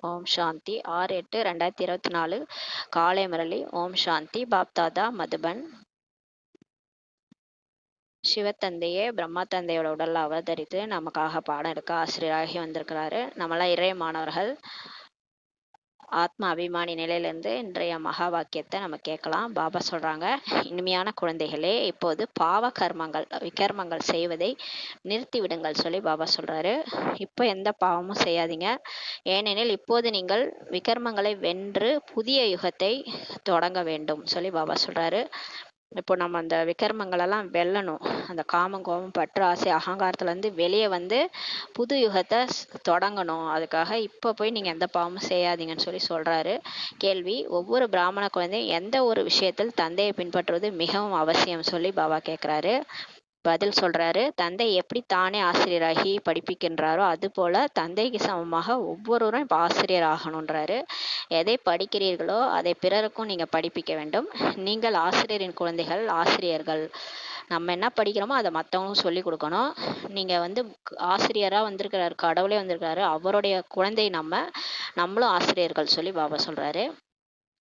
ஓம் சாந்தி 6/8/2024 காலை முரளி. ஓம் சாந்தி. பாப்தாதா மதுபன். சிவத்தந்தையே பிரம்மா தந்தையோட உடல்ல அவதரித்து நமக்காக பாடம் எடுக்க ஆசிரியராகி வந்திருக்கிறாரு. நம்மளாம் இறை மாணவர்கள். ஆத்ம அபிமானி நிலையிலிருந்து இன்றைய மகா வாக்கியத்தை நம்ம கேட்கலாம். பாபா சொல்றாங்க, இனிமையான குழந்தைகளே, இப்போது பாவ கர்மங்கள் விகர்மங்கள் செய்வதை நிறுத்தி விடுங்கள் சொல்லி பாபா சொல்றாரு. இப்போ எந்த பாவமும் செய்யாதீங்க. ஏனெனில் இப்போது நீங்கள் விகர்மங்களை வென்று புதிய யுகத்தை தொடங்க வேண்டும் சொல்லி பாபா சொல்றாரு. இப்போ நம்ம அந்த விகர்மங்களெல்லாம் வெல்லணும். அந்த காமம், கோபம், பற்று, ஆசை, அகங்காரத்துலேருந்து வெளியே வந்து புது யுகத்தை தொடங்கணும். அதுக்காக இப்போ போய் நீங்கள் எந்த பாவமும் செய்யாதீங்கன்னு சொல்லி சொல்கிறாரு. கேள்வி: ஒவ்வொரு பிராமண குழந்தையும் எந்த ஒரு விஷயத்தில் தந்தையை பின்பற்றுவது மிகவும் அவசியம் சொல்லி பாபா கேட்குறாரு. பதில் சொல்றாரு, தந்தை எப்படி தானே ஆசிரியராகி படிப்பிக்கின்றாரோ அதுபோல தந்தைக்கு சமமாக ஒவ்வொருவரும் இப்போ ஆசிரியர் ஆகணுன்றாரு. எதை படிக்கிறீர்களோ அதை பிறருக்கும் நீங்கள் படிப்பிக்க வேண்டும். நீங்கள் ஆசிரியரின் குழந்தைகள், ஆசிரியர்கள். நம்ம என்ன படிக்கிறோமோ அதை மற்றவங்களும் சொல்லி கொடுக்கணும். நீங்கள் வந்து ஆசிரியராக வந்திருக்கிறாரு, கடவுளே வந்திருக்கிறாரு, அவருடைய குழந்தை நம்மளும் ஆசிரியர்கள் சொல்லி பாபா சொல்கிறாரு.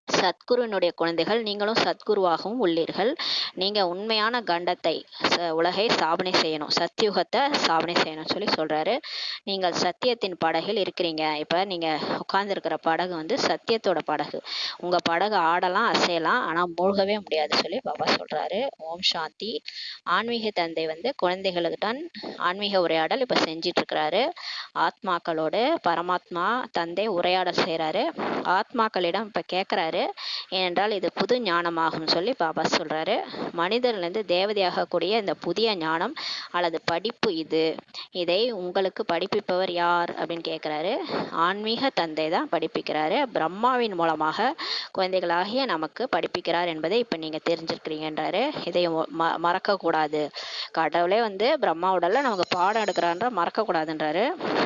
சத்குருவினுடைய குழந்தைகள், நீங்களும் சத்குருவாகவும் உள்ளீர்கள். நீங்கள் உண்மையான கண்டத்தை உலகை ஸ்தாபனை செய்யணும், சத்தியுகத்தை ஸ்தாபனை செய்யணும் சொல்லி சொல்கிறாரு. நீங்கள் சத்தியத்தின் படகில் இருக்கிறீங்க. இப்போ நீங்கள் உட்கார்ந்துருக்கிற படகு வந்து சத்தியத்தோட படகு. உங்கள் படகு ஆடலாம், அசையலாம், ஆனால் மூழ்கவே முடியாது சொல்லி பாபா சொல்கிறாரு. ஓம் சாந்தி. ஆன்மீக தந்தை வந்து குழந்தைகளுடன் ஆன்மீக உரையாடல் இப்போ செஞ்சிட்ருக்கிறாரு. ஆத்மாக்களோடு பரமாத்மா தந்தை உரையாடல் செய்கிறாரு. ஆத்மாக்களிடம் இப்போ கேட்குறாரு, ஏனென்றால் இது புது ஞானமாகும் சொல்லி பாபா சொல்கிறாரு. மனிதர்லேருந்து தேவதையாகக்கூடிய இந்த புதிய ஞானம் அல்லது படிப்பு இதை உங்களுக்கு படிப்பிப்பவர் யார் அப்படின்னு கேட்குறாரு. ஆன்மீக தந்தை தான் படிப்பிக்கிறாரு. பிரம்மாவின் மூலமாக குழந்தைகளாகிய நமக்கு படிப்பிக்கிறார் என்பதை இப்போ நீங்கள் தெரிஞ்சிருக்கிறீங்கன்றாரு. இதை மறக்கக்கூடாது. கடவுளே வந்து பிரம்மா உடலில் நமக்கு பாடம் எடுக்கிறான்ற மறக்கக்கூடாதுன்றாரு.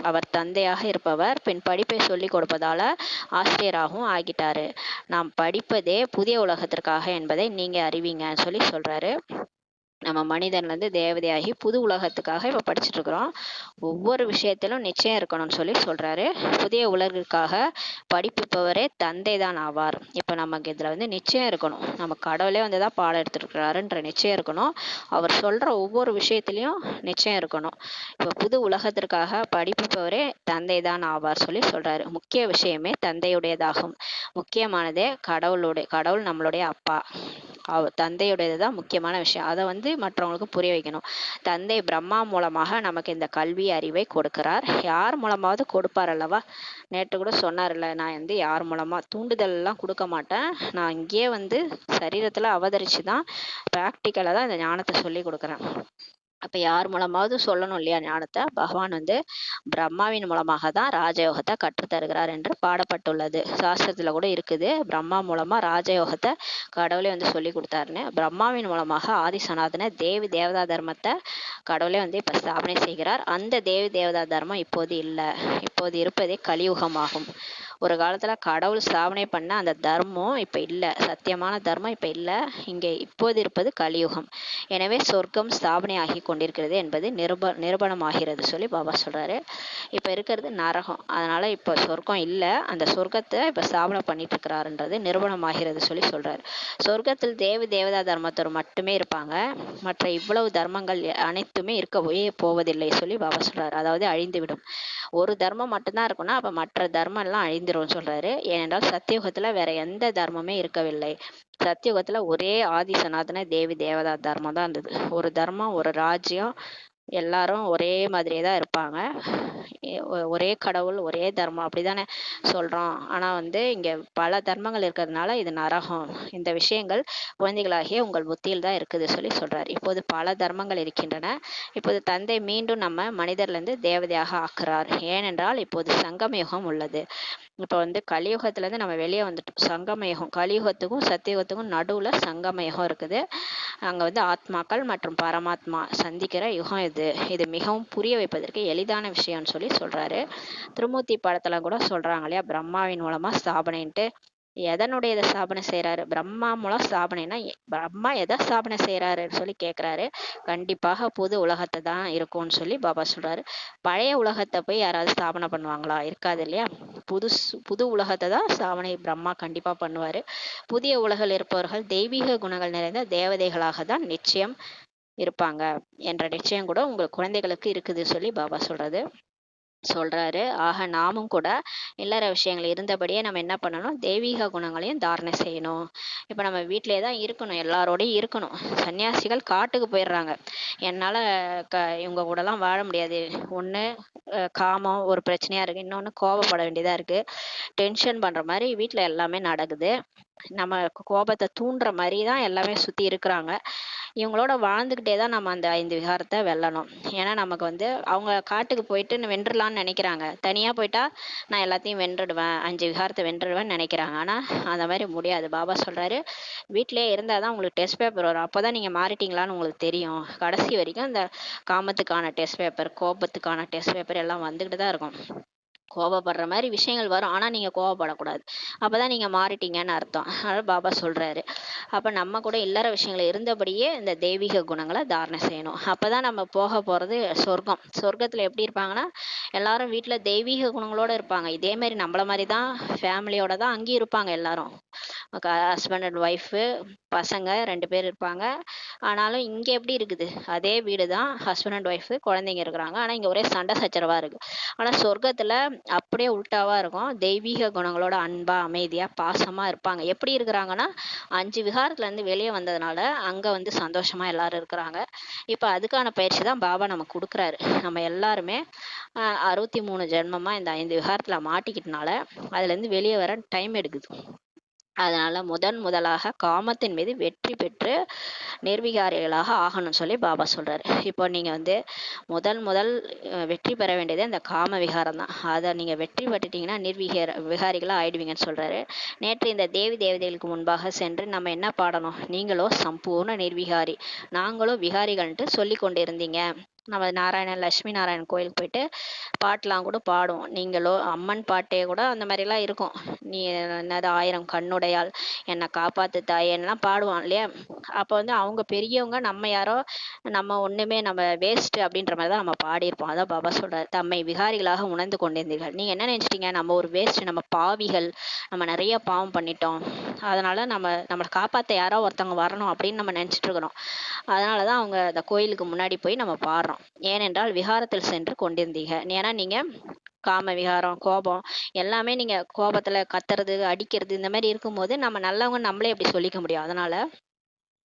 அவர் தந்தையாக இருப்பவர் பின் படிப்பை சொல்லி கொடுப்பதால் ஆசிரியராகவும் ஆகிட்டாரு. நாம் படிப்பதே புதிய உலகத்திற்காக என்பதை நீங்கள் அறிவீங்கன்னு சொல்லி சொல்கிறாரு. நம்ம மனிதன்லேருந்து தேவதையாகி புது உலகத்துக்காக இப்போ படிச்சுட்ருக்குறோம். ஒவ்வொரு விஷயத்திலும் நிச்சயம் இருக்கணும்னு சொல்லி சொல்கிறாரு. புதிய உலகிற்காக படிப்பிப்பவரே தந்தை தான் ஆவார். இப்போ நமக்கு இதில் வந்து நிச்சயம் இருக்கணும். நம்ம கடவுளே வந்து தான் பாடம் எடுத்துருக்கிறாருன்ற நிச்சயம் இருக்கணும். அவர் சொல்கிற ஒவ்வொரு விஷயத்துலையும் நிச்சயம் இருக்கணும். இப்போ புது உலகத்திற்காக படிப்பிப்பவரே தந்தை தான் ஆவார் சொல்லி சொல்கிறாரு. முக்கிய விஷயமே தந்தையுடையதாகும். முக்கியமானதே கடவுள் நம்மளுடைய அப்பா, தந்தையுடையது தான் முக்கியமான விஷயம். அதை வந்து மற்றவங்களுக்கு புரிய வைக்கணும். தந்தை பிரம்மா மூலமாக நமக்கு இந்த கல்வி அறிவை கொடுக்கிறார். யார் மூலமாவது கொடுப்பார் அல்லவா? நேற்று கூட சொன்னார்ல, நான் வந்து யார் மூலமாக தூண்டுதல்லாம் கொடுக்க மாட்டேன், நான் இங்கேயே வந்து சரீரத்தில் அவதரித்து தான் ப்ராக்டிக்கலாக தான் இந்த ஞானத்தை சொல்லி கொடுக்குறேன். அப்போ யார் மூலமாவது சொல்லணும் இல்லையா ஞானத்தை? பகவான் வந்து பிரம்மாவின் மூலமாக தான் ராஜயோகத்தை கற்றுத்தருகிறார் என்று பாடப்பட்டுள்ளது. சாஸ்திரத்தில் கூட இருக்குது, பிரம்மா மூலமாக ராஜயோகத்தை கடவுளே வந்து சொல்லி கொடுத்தாருன்னு. பிரம்மாவின் மூலமாக ஆதி சனாதன தேவி தேவதா தர்மத்தை கடவுளே வந்து இப்போ ஸ்தாபனை செய்கிறார். அந்த தேவி தேவதா தர்மம் இப்போது இல்லை. இப்போது இருப்பதே கலியுகமாகும். ஒரு காலத்தில் கடவுள் ஸ்தாபனை பண்ண அந்த தர்மம் இப்போ இல்லை. சத்தியமான தர்மம் இப்போ இல்லை. இங்கே இப்போது இருப்பது கலியுகம். எனவே சொர்க்கம் ஸ்தாபனை ஆகி கொண்டிருக்கிறது என்பது நிரூபணமாகிறது சொல்லி பாபா சொல்கிறாரு. இப்போ இருக்கிறது நரகம், அதனால் இப்போ சொர்க்கம் இல்லை. அந்த சொர்க்கத்தை இப்போ ஸ்தாபனை பண்ணிட்டு இருக்கிறாருன்றது நிரூபணமாகிறது சொல்லி சொல்கிறாரு. சொர்க்கத்தில் தேவி தேவதா தர்மத்தோர் மட்டுமே இருப்பாங்க. மற்ற இவ்வளவு தர்மங்கள் அனைத்துமே இருக்கவே போவதில்லை சொல்லி பாபா சொல்கிறாரு. அதாவது அழிந்துவிடும். ஒரு தர்மம் மட்டும்தான் இருக்குன்னா அப்போ மற்ற தர்மம் எல்லாம் அழிந்துரும் சொல்கிறாரு. ஏனென்றால் சத்தியுகத்தில் வேற எந்த தர்மமே இருக்கவில்லை. சத்தியுகத்தில் ஒரே ஆதி சனாதன தேவி தேவதா தர்மம் தான் இருந்தது. ஒரு தர்மம், ஒரு ராஜ்யம், எல்லாரும் ஒரே மாதிரியே தான் இருப்பாங்க. ஒரே கடவுள், ஒரே தர்மம் அப்படி தானே சொல்கிறோம். ஆனால் வந்து இங்கே பல தர்மங்கள் இருக்கிறதுனால இது நரகம். இந்த விஷயங்கள் குழந்தைகளாகிய உங்கள் புத்தியில் தான் இருக்குது சொல்லி சொல்கிறார். இப்போது பல தர்மங்கள் இருக்கின்றன. இப்போது தந்தை மீண்டும் நம்ம மனிதர்லேருந்து தேவதையாக ஆக்குறார். ஏனென்றால் இப்போது சங்கமயுகம் உள்ளது. இப்போ வந்து கலியுகத்துலேருந்து நம்ம வெளியே வந்துட்டோம். சங்கமயுகம், கலியுகத்துக்கும் சத்தியுகத்துக்கும் நடுவில் சங்கமயுகம் இருக்குது. அங்கே வந்து ஆத்மாக்கள் மற்றும் பரமாத்மா சந்திக்கிற யுகம் இது மிகவும் புரிய வைப்பதற்கு எளிதான விஷயம்னு சொல்லி சொல்கிறாரு. திருமூர்த்தி படத்தில் கூட சொல்கிறாங்க இல்லையா, பிரம்மாவின் மூலமாக ஸ்தாபனைன்ட்டு. எதனுடைய ஸ்தாபனை செய்கிறாரு? பிரம்மா மூலம் ஸ்தாபனைனா பிரம்மா எதை ஸ்தாபனை செய்கிறாருன்னு சொல்லி கேட்குறாரு. கண்டிப்பாக புது உலகத்தை தான் இருக்கும்னு சொல்லி பாபா சொல்கிறாரு. பழைய உலகத்தை போய் யாராவது ஸ்தாபனை பண்ணுவாங்களா? இருக்காது இல்லையா? புது உலகத்தை தான் ஸ்தாபனை பிரம்மா கண்டிப்பா பண்ணுவாரு. புதிய உலகில் இருப்பவர்கள் தெய்வீக குணங்கள் நிறைந்த தேவதைகளாக தான் நிச்சயம் இருப்பாங்க என்ற நிச்சயம் கூட உங்க குழந்தைகளுக்கு இருக்குது சொல்லி பாபா சொல்றாரு. ஆக நாமும் கூட இல்லற விஷயங்கள் இருந்தபடியே நம்ம என்ன பண்ணணும், தெய்வீக குணங்களையும் தாரணை செய்யணும். இப்ப நம்ம வீட்டிலேயே தான் இருக்கணும், எல்லாரோடையும் இருக்கணும். சன்னியாசிகள் காட்டுக்கு போயிடுறாங்க. என்னால இவங்க கூடலாம் வாழ முடியாது. ஒண்ணு காமம் ஒரு பிரச்சனையா இருக்கு, இன்னொன்னு கோபப்பட வேண்டியதா இருக்கு, டென்ஷன் பண்ற மாதிரி வீட்டுல எல்லாமே நடக்குது. நம்ம கோபத்தை தூண்டுற மாதிரி தான் எல்லாமே சுத்தி இருக்கிறாங்க. இவங்களோட வாழ்ந்துக்கிட்டே தான் நம்ம அந்த 5 விகாரத்தை வெல்லணும். ஏன்னா நமக்கு அவங்க காட்டுக்கு போயிட்டு வென்றுலான்னு நினைக்கிறாங்க. தனியா போயிட்டா நான் எல்லாத்தையும் வென்றுடுவேன், 5 விகாரத்தை வென்றுடுவேன்னு நினைக்கிறாங்க. ஆனா அந்த மாதிரி முடியாது. பாபா சொல்றாரு, வீட்டிலேயே இருந்தாதான் உங்களுக்கு டெஸ்ட் பேப்பர் வரும், அப்போதான் நீங்க மாறிட்டீங்களான்னு உங்களுக்கு தெரியும். கடைசி வரைக்கும் இந்த காமத்துக்கான டெஸ்ட் பேப்பர், கோபத்துக்கான டெஸ்ட் பேப்பர் எல்லாம் வந்துகிட்டு தான் இருக்கும். கோபப்படுற மாதிரி விஷயங்கள் வரும், ஆனா நீங்க கோபப்படக்கூடாது, அப்பதான் நீங்க மாறிட்டீங்கன்னு அர்த்தம். அதனால பாபா சொல்றாரு, அப்ப நம்ம கூட இல்லற விஷயங்கள் இருந்தபடியே இந்த தெய்வீக குணங்களை தாரணை செய்யணும். அப்பதான் நம்ம போக போறது சொர்க்கம். சொர்க்கத்துல எப்படி இருப்பாங்கன்னா, எல்லாரும் வீட்டுல தெய்வீக குணங்களோட இருப்பாங்க. இதே மாதிரி நம்மள மாதிரி தான் ஃபேமிலியோட தான் அங்கேயும் இருப்பாங்க. எல்லாரும் ஹஸ்பண்ட் அண்ட் ஒய்ஃபு, பசங்க 2 பேர் இருப்பாங்க. ஆனாலும் இங்க எப்படி இருக்குது, அதே வீடு தான், ஹஸ்பண்ட் அண்ட் ஒய்ஃபு, குழந்தைங்க இருக்கிறாங்க. ஆனா இங்க ஒரே சண்டை சச்சரவா இருக்கு. ஆனா சொர்க்கத்துல அப்படியே உல்டாவா இருக்கும். தெய்வீக குணங்களோட அன்பா, அமைதியா, பாசமா இருப்பாங்க. எப்படி இருக்கிறாங்கன்னா, 5 விகாரத்துல இருந்து வெளியே வந்ததுனால அங்க சந்தோஷமா எல்லாரும் இருக்கிறாங்க. இப்ப அதுக்கான பயிற்சி தான் பாபா நமக்கு கொடுக்குறாரு. நம்ம எல்லாருமே 63 ஜென்மமா இந்த 5 விகாரத்துல மாட்டிக்கிட்டனால அதுல இருந்து வெளியே வர டைம் எடுக்குது. அதனால முதலாக காமத்தின் மீது வெற்றி பெற்று நிர்விகாரிகளாக ஆகணும்னு சொல்லி பாபா சொல்றாரு. இப்போ நீங்க முதல் வெற்றி பெற வேண்டியது அந்த காம விகாரம் தான். அதை நீங்க வெற்றி பெற்றுட்டீங்கன்னா விகாரிகளா ஆயிடுவீங்கன்னு சொல்றாரு. நேற்று இந்த தேவதைகளுக்கு முன்பாக சென்று நம்ம என்ன பாடணும், நீங்களோ சம்பூர்ண நிர்விகாரி, நாங்களோ விகாரிகள்ன்ட்டு சொல்லி கொண்டிருந்தீங்க. நம்ம லட்சுமி நாராயணன் கோயிலுக்கு போயிட்டு பாட்டெலாம் கூட பாடுவோம். நீங்களோ அம்மன் பாட்டே கூட அந்த மாதிரிலாம் இருக்கும். நீ என்னது 1000 கண்ணுடையாள், என்னை காப்பாத்து தாயேன்னெலாம் பாடுவான் இல்லையா. அப்போ அவங்க பெரியவங்க, நம்ம யாரோ, நம்ம ஒண்ணுமே, நம்ம வேஸ்ட் அப்படின்ற மாதிரி தான் நம்ம பாடியிருப்போம். அதான் பாபா சொல்றாரு, தம்மை விகாரிகளாக உணர்ந்து கொண்டிருந்தீர்கள். நீங்க என்ன நினைச்சிட்டீங்க, நம்ம ஒரு வேஸ்ட், நம்ம பாவிகள், நம்ம நிறைய பாவம் பண்ணிட்டோம், அதனால நம்மளை காப்பாத்த யாரோ ஒருத்தவங்க வரணும் அப்படின்னு நம்ம நினைச்சிட்டு இருக்கிறோம். அதனாலதான் அவங்க அந்த கோயிலுக்கு முன்னாடி போய் நம்ம பாடுறோம். ஏனென்றால் விகாரத்தில் சென்று கொண்டிருந்தீங்க. ஏன்னா நீங்க காம விகாரம், கோபம் எல்லாமே, நீங்க கோபத்துல கத்துறது, அடிக்கிறது, இந்த மாதிரி இருக்கும்போது நம்ம நல்லவங்க நம்மளே எப்படி சொல்லிக்க முடியும். அதனால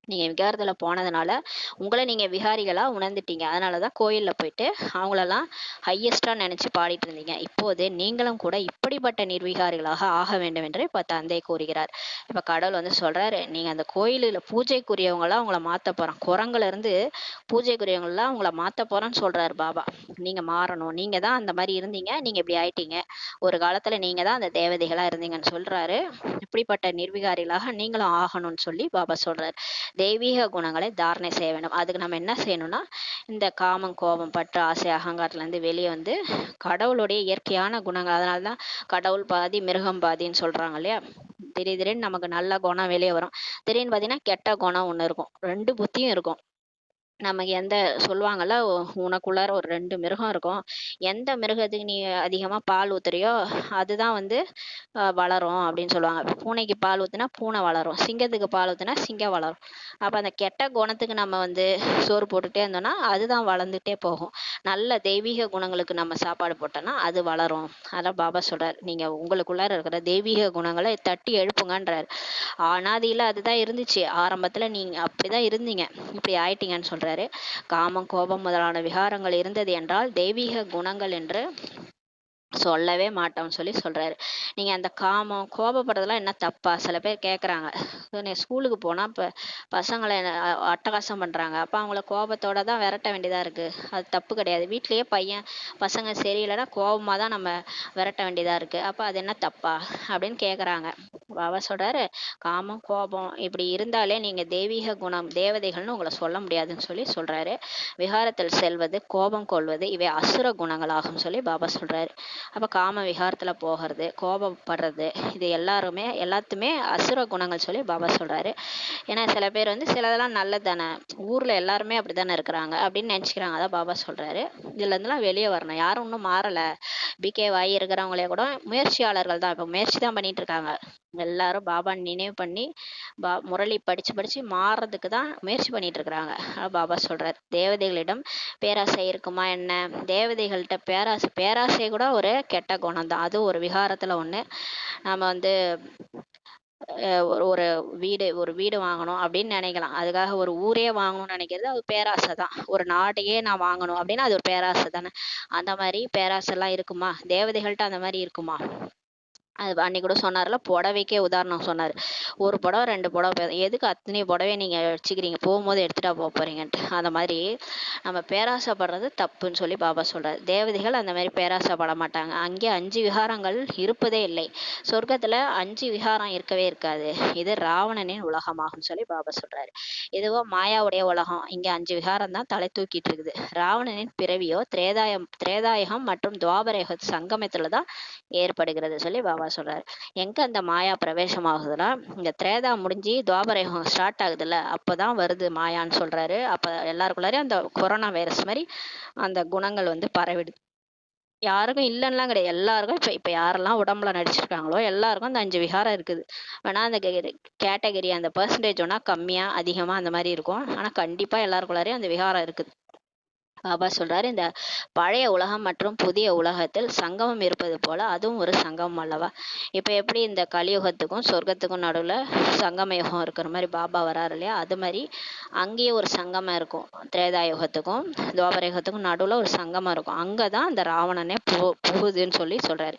நீங்க விகாரத்துல போனதுனால உங்களை நீங்க விகாரிகளா உணர்ந்துட்டீங்க. அதனாலதான் கோயில்ல போயிட்டு அவங்களெல்லாம் ஹையஸ்டா நினைச்சு பாடிட்டு இருந்தீங்க. இப்போது நீங்களும் கூட இப்படிப்பட்ட நிர்விகாரிகளாக ஆக வேண்டும் என்று இப்ப தந்தை கூறுகிறார். இப்ப கடவுள் சொல்றாரு, நீங்க அந்த கோயிலுல பூஜைக்குரியவங்களா உங்களை மாத்த போறோம், குரங்குல இருந்து பூஜைக்குரியவங்களா உங்களை மாத்த போறோம்னு சொல்றாரு பாபா. நீங்க மாறணும், நீங்க தான் அந்த மாதிரி இருந்தீங்க, நீங்க இப்படி ஆயிட்டீங்க, ஒரு காலத்துல நீங்க தான் அந்த தேவதைகளா இருந்தீங்கன்னு சொல்றாரு. இப்படிப்பட்ட நிர்விகாரிகளாக நீங்களும் ஆகணும்னு சொல்லி பாபா சொல்றாரு. தெய்வீக குணங்களை தாரணை செய்ய வேண்டும். அதுக்கு நம்ம என்ன செய்யணும்னா, இந்த காமம், கோபம், பற்று, ஆசை, அகங்காரத்துல இருந்து வெளியே கடவுளுடைய இயற்கையான குணங்கள், அதனாலதான் கடவுள் பாதி மிருகம் பாதின்னு சொல்றாங்க இல்லையா. திடீர்னு நமக்கு நல்ல குணம் வெளியே வரும், திடீர்னு பாத்தீங்கன்னா கெட்ட குணம் ஒண்ணு இருக்கும், 2 புத்தியும் இருக்கும். நமக்கு சொல்லுவாங்கல்ல, உனக்குள்ளார ஒரு 2 மிருகம் இருக்கும், எந்த மிருகத்துக்கு நீ அதிகமா பால் ஊத்துறியோ அதுதான் வளரும் அப்படின்னு சொல்லுவாங்க. பூனைக்கு பால் ஊத்துனா பூனை வளரும், சிங்கத்துக்கு பால் ஊத்துனா சிங்கம் வளரும். அப்ப அந்த கெட்ட குணத்துக்கு நம்ம சோறு போட்டுட்டே இருந்தோம்னா அதுதான் வளர்ந்துட்டே போகும். நல்ல தெய்வீக குணங்களுக்கு நம்ம சாப்பாடு போட்டோம்னா அது வளரும். அதான் பாபா சொல்றாரு, நீங்க உங்களுக்குள்ளார இருக்கிற தெய்வீக குணங்களை தட்டி எழுப்புங்கன்றாரு. அனாதியில அதுதான் இருந்துச்சு, ஆரம்பத்துல நீங்க அப்படிதான் இருந்தீங்க, இப்படி ஆயிட்டீங்கன்னு சொல்றாரு. காமம், கோபம் முதலான விகாரங்கள் இருந்தது என்றால் தெய்வீக குணங்கள் என்று சொல்லவே மாட்டோம்னு சொல்லி சொல்றாரு. நீங்க அந்த காமம், கோபப்படுறதெல்லாம் என்ன தப்பா, சில பேர் கேக்குறாங்க. ஸ்கூலுக்கு போனா இப்ப பசங்களை அட்டகாசம் பண்றாங்க, அப்ப அவங்கள கோபத்தோட தான் விரட்ட வேண்டியதா இருக்கு. அது தப்பு கிடையாது. வீட்லயே பசங்க சரியில்லைன்னா கோபமா தான் நம்ம விரட்ட வேண்டியதா இருக்கு. அப்ப அது என்ன தப்பா அப்படின்னு கேக்குறாங்க. பாபா சொல்றாரு, காமம், கோபம் இப்படி இருந்தாலே நீங்க தெய்வீக குணம் தேவதைகள்னு உங்களை சொல்ல முடியாதுன்னு சொல்லி சொல்றாரு. விகாரத்தில் செல்வது, கோபம் கொள்வது இவை அசுர குணங்களாகும் சொல்லி பாபா சொல்றாரு. அப்ப காம விகாரத்துல போகிறது, கோபப்படுறது இது எல்லாத்துமே அசுர குணங்கள் சொல்லி பாபா சொல்றாரு. ஏன்னா சில பேர் வந்து சிலதெல்லாம் நல்லது தானே, ஊர்ல எல்லாருமே அப்படித்தானே இருக்கிறாங்க அப்படின்னு நினைச்சுக்கிறாங்க. அதான் பாபா சொல்றாரு, இதுல இருந்தெல்லாம் வெளியே வரணும். யாரும் இன்னும் மாறல. பிகே வாய் இருக்கிறவங்களே கூட முயற்சியாளர்கள் தான், இப்போ முயற்சி தான் பண்ணிட்டு இருக்காங்க. எல்லாரும் பாபா நினைவு பண்ணி முரளி படிச்சு படிச்சு மாறுறதுக்கு தான் முயற்சி பண்ணிட்டு இருக்கிறாங்க. பாபா சொல்றாரு, தேவதைகளிடம் பேராசை இருக்குமா என்ன? தேவதைகள்கிட்ட பேராசை கூட ஒரு கெட்ட குணம் தான். அது ஒரு விகாரத்துல ஒண்ணு. நம்ம வந்து ஒரு வீடு வாங்கணும் அப்படின்னு நினைக்கலாம். அதுக்காக ஒரு ஊரே வாங்கணும்னு நினைக்கிறது அது பேராசை தான். ஒரு நாட்டையே நான் வாங்கணும் அப்படின்னா அது ஒரு பேராசை தானே. அந்த மாதிரி பேராசை எல்லாம் இருக்குமா? தேவதைகள்கிட்ட அந்த மாதிரி இருக்குமா? அது அன்னைக்கு கூட சொன்னார்ல, புடவைக்கே உதாரணம் சொன்னார். ஒரு புடவை 2 புடவை எதுக்கு அத்தனை புடவை நீங்கள் வச்சுக்கிறீங்க, போகும்போது எடுத்துட்டா போக போறீங்கன்ட்டு. அந்த மாதிரி நம்ம பேராசைப்படுறது தப்புன்னு சொல்லி பாபா சொல்றாரு. தேவதைகள் அந்த மாதிரி பேராசைப்பட மாட்டாங்க. அங்கே 5 விகாரங்கள் இருப்பதே இல்லை. சொர்க்கத்துல 5 விகாரம் இருக்கவே இருக்காது. இது ராவணனின் உலகமாகும் சொல்லி பாபா சொல்றாரு. இதுவோ மாயாவுடைய உலகம். இங்க 5 விகாரம் தான் தலை தூக்கிட்டு இருக்குது. ராவணனின் பிறவியோ திரேதாயகம் மற்றும் துவாபரயுக சங்கமத்துல தான் ஏற்படுகிறது சொல்லி பாபா சொல்றாரு. எங்க அந்த மாயா பிரவேசம் ஆகுதுன்னா, இந்த திரேதா முடிஞ்சு துவாபரயுகம் ஸ்டார்ட் ஆகுதுல்ல, அப்பதான் வருது மாயான்னு சொல்றாரு. அப்ப எல்லாருக்குள்ளாரையும் அந்த கொரோனா வைரஸ் மாதிரி அந்த குணங்கள் வந்து பரவிடுது. யாருக்கும் இல்லைன்னுலாம் கிடையாது. எல்லாருக்கும் இப்ப யாரெல்லாம் உடம்புல நடிச்சிருக்காங்களோ எல்லாருக்கும் அந்த 5 விகாரம் இருக்குது. வேணா அந்த கேட்டகரி அந்த பெர்சன்டேஜ் வேணா கம்மியா அதிகமா அந்த மாதிரி இருக்கும். ஆனா கண்டிப்பா எல்லாருக்குள்ளாரையும் அந்த விகாரம் இருக்குது. பாபா சொல்றாரு, இந்த பழைய உலகம் மற்றும் புதிய உலகத்தில் சங்கமம் இருப்பது போல அதுவும் ஒரு சங்கமம் அல்லவா. இப்ப எப்படி இந்த கலியுகத்துக்கும் சொர்க்கத்துக்கும் நடுவுல சங்கம யுகம் இருக்கிற மாதிரி பாபா வராரு இல்லையா, அது மாதிரி அங்கேயே ஒரு சங்கமம் இருக்கும். திரேதா யுகத்துக்கும் துவாபர யுகத்துக்கும் நடுவுல ஒரு சங்கமம் இருக்கும். அங்கதான் அந்த ராவணனே புகுதுன்னு சொல்லி சொல்றாரு.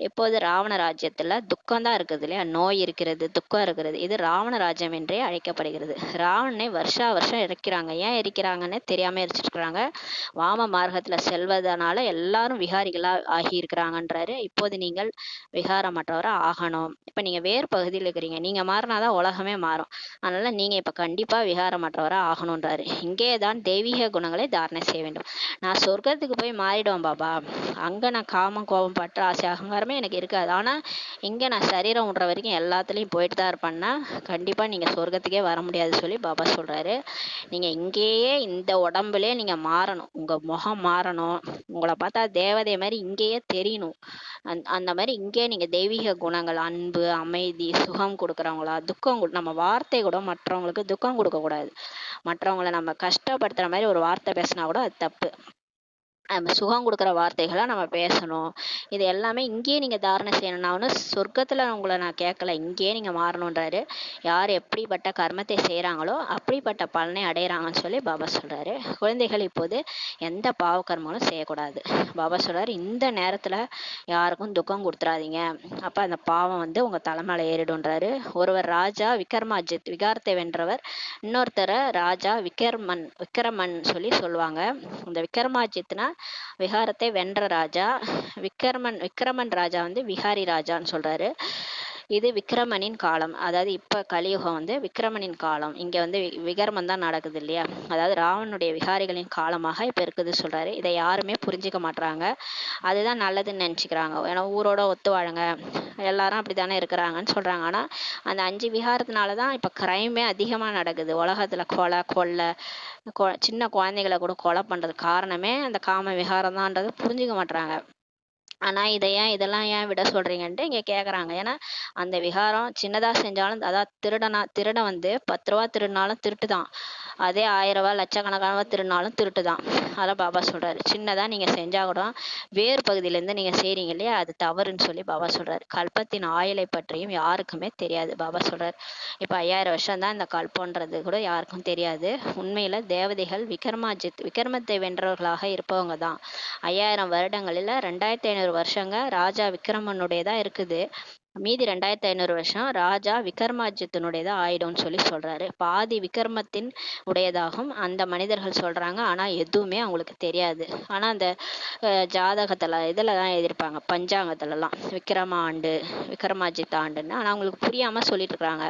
இப்போது ராவண ராஜ்யத்துல துக்கம் தான் இருக்குது இல்லையா, நோய் இருக்கிறது, துக்கம் இருக்கிறது. இது ராவண ராஜ்யம் என்றே அழைக்கப்படுகிறது. ராவணனை வருஷா வருஷம் எரிக்கிறாங்க. ஏன் எரிக்கிறாங்கன்னு தெரியாம எரிச்சிருக்கிறாங்க. வாம மார்க்கத்துல செல்வதனால எல்லாரும் விகாரிகளா ஆகி இருக்கிறாங்கன்றாரு. இப்போது நீங்கள் விகாரமற்றவரா ஆகணும். இப்ப நீங்க வேறு பகுதியில் இருக்கிறீங்க, நீங்க மாறினாதான் உலகமே மாறும். அதனால நீங்க இப்ப கண்டிப்பா விகாரமற்றவரா ஆகணும்ன்றாரு. இங்கேதான் தெய்வீக குணங்களை தாரணை செய்ய வேண்டும். நான் சொர்க்கத்துக்கு போய் மாறிடுவேன் பாபா, அங்க நான் காமம், கோபம், பற்று, ஆசை, அகங்காரமே எனக்கு இருக்காது. ஆனா இங்க நான் சரீரம் விடுற வரைக்கும் எல்லாத்துலயும் போயிட்டு தான் இருப்பேன்னா கண்டிப்பா நீங்க சொர்க்கத்துக்கே வர முடியாது சொல்லி பாபா சொல்றாரு. நீங்க இங்கேயே இந்த உடம்புலயே நீங்க மாறணும். உங்க முகம் மாறணும். உங்களை பார்த்தா தேவதை மாதிரி இங்கேயே தெரியணும். அந்த மாதிரி இங்கேயே நீங்க தெய்வீக குணங்கள், அன்பு, அமைதி, சுகம் கொடுக்குறவங்களா, நம்ம வார்த்தை கூட மற்றவங்களுக்கு துக்கம் கொடுக்க கூடாது. மற்றவங்களை நம்ம கஷ்டப்படுத்துற மாதிரி ஒரு வார்த்தை பேசினா கூட அது தப்பு. நம்ம சுகம் கொடுக்குற வார்த்தைகளை நம்ம பேசணும். இது எல்லாமே இங்கேயே நீங்க தாரணை செய்யணும். நான் ஒன்றும் சொர்க்கத்துல உங்களை நான் கேட்கல, இங்கேயே நீங்க மாறணுன்றாரு. யார் எப்படிப்பட்ட கர்மத்தை செய்யறாங்களோ அப்படிப்பட்ட பலனை அடையறாங்கன்னு சொல்லி பாபா சொல்றாரு. குழந்தைகள் இப்போது எந்த பாவ கர்மங்களும் செய்யக்கூடாது. பாபா சொல்றாரு, இந்த நேரத்துல யாருக்கும் துக்கம் கொடுத்துறாதீங்க. அப்ப அந்த பாவம் வந்து உங்க தலைமையில ஏறிடுன்றாரு. ஒருவர் ராஜா விக்ரமாஜித், விகாரத்தை வென்றவர். இன்னொருத்தர ராஜா விக்ரமன் சொல்லி சொல்லுவாங்க. இந்த விக்ரமாஜித்னா விகாரத்தை வென்ற ராஜா. விக்ரமன் ராஜா வந்து விகாரி ராஜான்னு சொல்றாரு. இது விக்ரமனின் காலம். அதாவது இப்ப கலியுகம் வந்து விக்ரமனின் காலம். இங்க வந்து விகர்மம் தான் நடக்குது இல்லையா, அதாவது ராவனுடைய விகாரிகளின் காலமாக இப்ப இருக்குது சொல்றாரு. இதை யாருமே புரிஞ்சுக்க மாட்டாங்க. அதுதான் நல்லதுன்னு நினைச்சுக்கிறாங்க. ஏன்னா ஊரோட ஒத்து வாழுங்க, எல்லாரும் அப்படித்தானே இருக்கிறாங்கன்னு சொல்றாங்க. ஆனா அந்த 5 விகாரத்தினாலதான் இப்ப கிரைமே அதிகமா நடக்குது உலகத்துல. கொலை சின்ன குழந்தைகளை கூட கொலை பண்றது காரணமே அந்த காம விகாரம் தான்ன்றது புரிஞ்சுக்க மாட்டாங்க. ஆனா இதெல்லாம் ஏன் விட சொல்றீங்கன்ட்டு இங்க கேக்குறாங்க. ஏன்னா அந்த விகாரம் சின்னதா செஞ்சாலும், அதாவது திருடன் வந்து 10 ரூபா திருடினாலும் திருட்டுதான். அதே 1000 ரூபாய் லட்சக்கணக்கான திருடினாலும் திருட்டுதான். அதான் பாபா சொல்றாரு, சின்னதா நீங்க செஞ்சா கூட வேறு பகுதியில இருந்து நீங்க செய்றீங்க இல்லையா, அது தவறுன்னு சொல்லி பாபா சொல்றாரு. கல்பத்தின் ஆயுளை பற்றியும் யாருக்குமே தெரியாது பாபா சொல்றாரு. இப்ப 5000 வருஷம் தான் இந்த கல்பன்றது கூட யாருக்கும் தெரியாது. உண்மையில தேவதைகள் விக்ரமத்தை வென்றவர்களாக இருப்பவங்க தான். 5000 வருடங்களில 2500 வருஷங்க ராஜா விக்ரமனுடையதா இருக்குது. மீதி 2500 வருஷம் ராஜா விக்ரமாதித்யனுடையதா ஆயிடும்னு சொல்லி சொல்றாரு. பாதி விக்ரமத்தின் உடையதாகும் அந்த மனிதர்கள் சொல்றாங்க. ஆனா எதுவுமே அவங்களுக்கு தெரியாது. ஆனா அந்த ஜாதகத்துல இதுலதான் எழுதியிருப்பாங்க, பஞ்சாங்கத்துலலாம் விக்ரம ஆண்டு, விக்ரமாஜித் ஆண்டுன்னு. ஆனா அவங்களுக்கு புரியாம சொல்லிட்டு இருக்காங்க.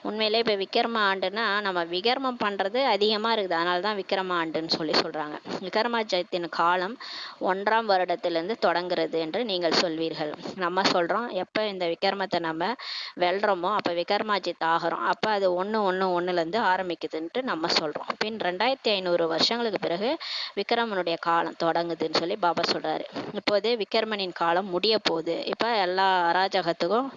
உண்மையிலே இப்ப விக்ரம ஆண்டுன்னா நம்ம விகர்மம் பண்றது அதிகமா இருக்குது, அதனாலதான் விக்ரம ஆண்டுன்னு சொல்லி சொல்றாங்க. விக்ரமாஜித்தின் காலம் 1ஆம் வருடத்திலிருந்து தொடங்குறது என்று நீங்கள் சொல்வீர்கள். நம்ம சொல்றோம் எப்ப இந்த விக்ரமத்தை நம்ம வெல்றோமோ அப்ப விக்ரமாஜித் ஆகிறோம். அப்ப அது 1/1/1ல இருந்து ஆரம்பிக்குதுன்ட்டு நம்ம சொல்றோம். பின் 2500 வருஷங்களுக்கு பிறகு விக்ரமனுடைய காலம் தொடங்குதுன்னு சொல்லி பாபா சொல்றாரு. இப்போது விக்ரமனின் காலம் முடிய போகுது. இப்ப எல்லா அராஜகத்துக்கும்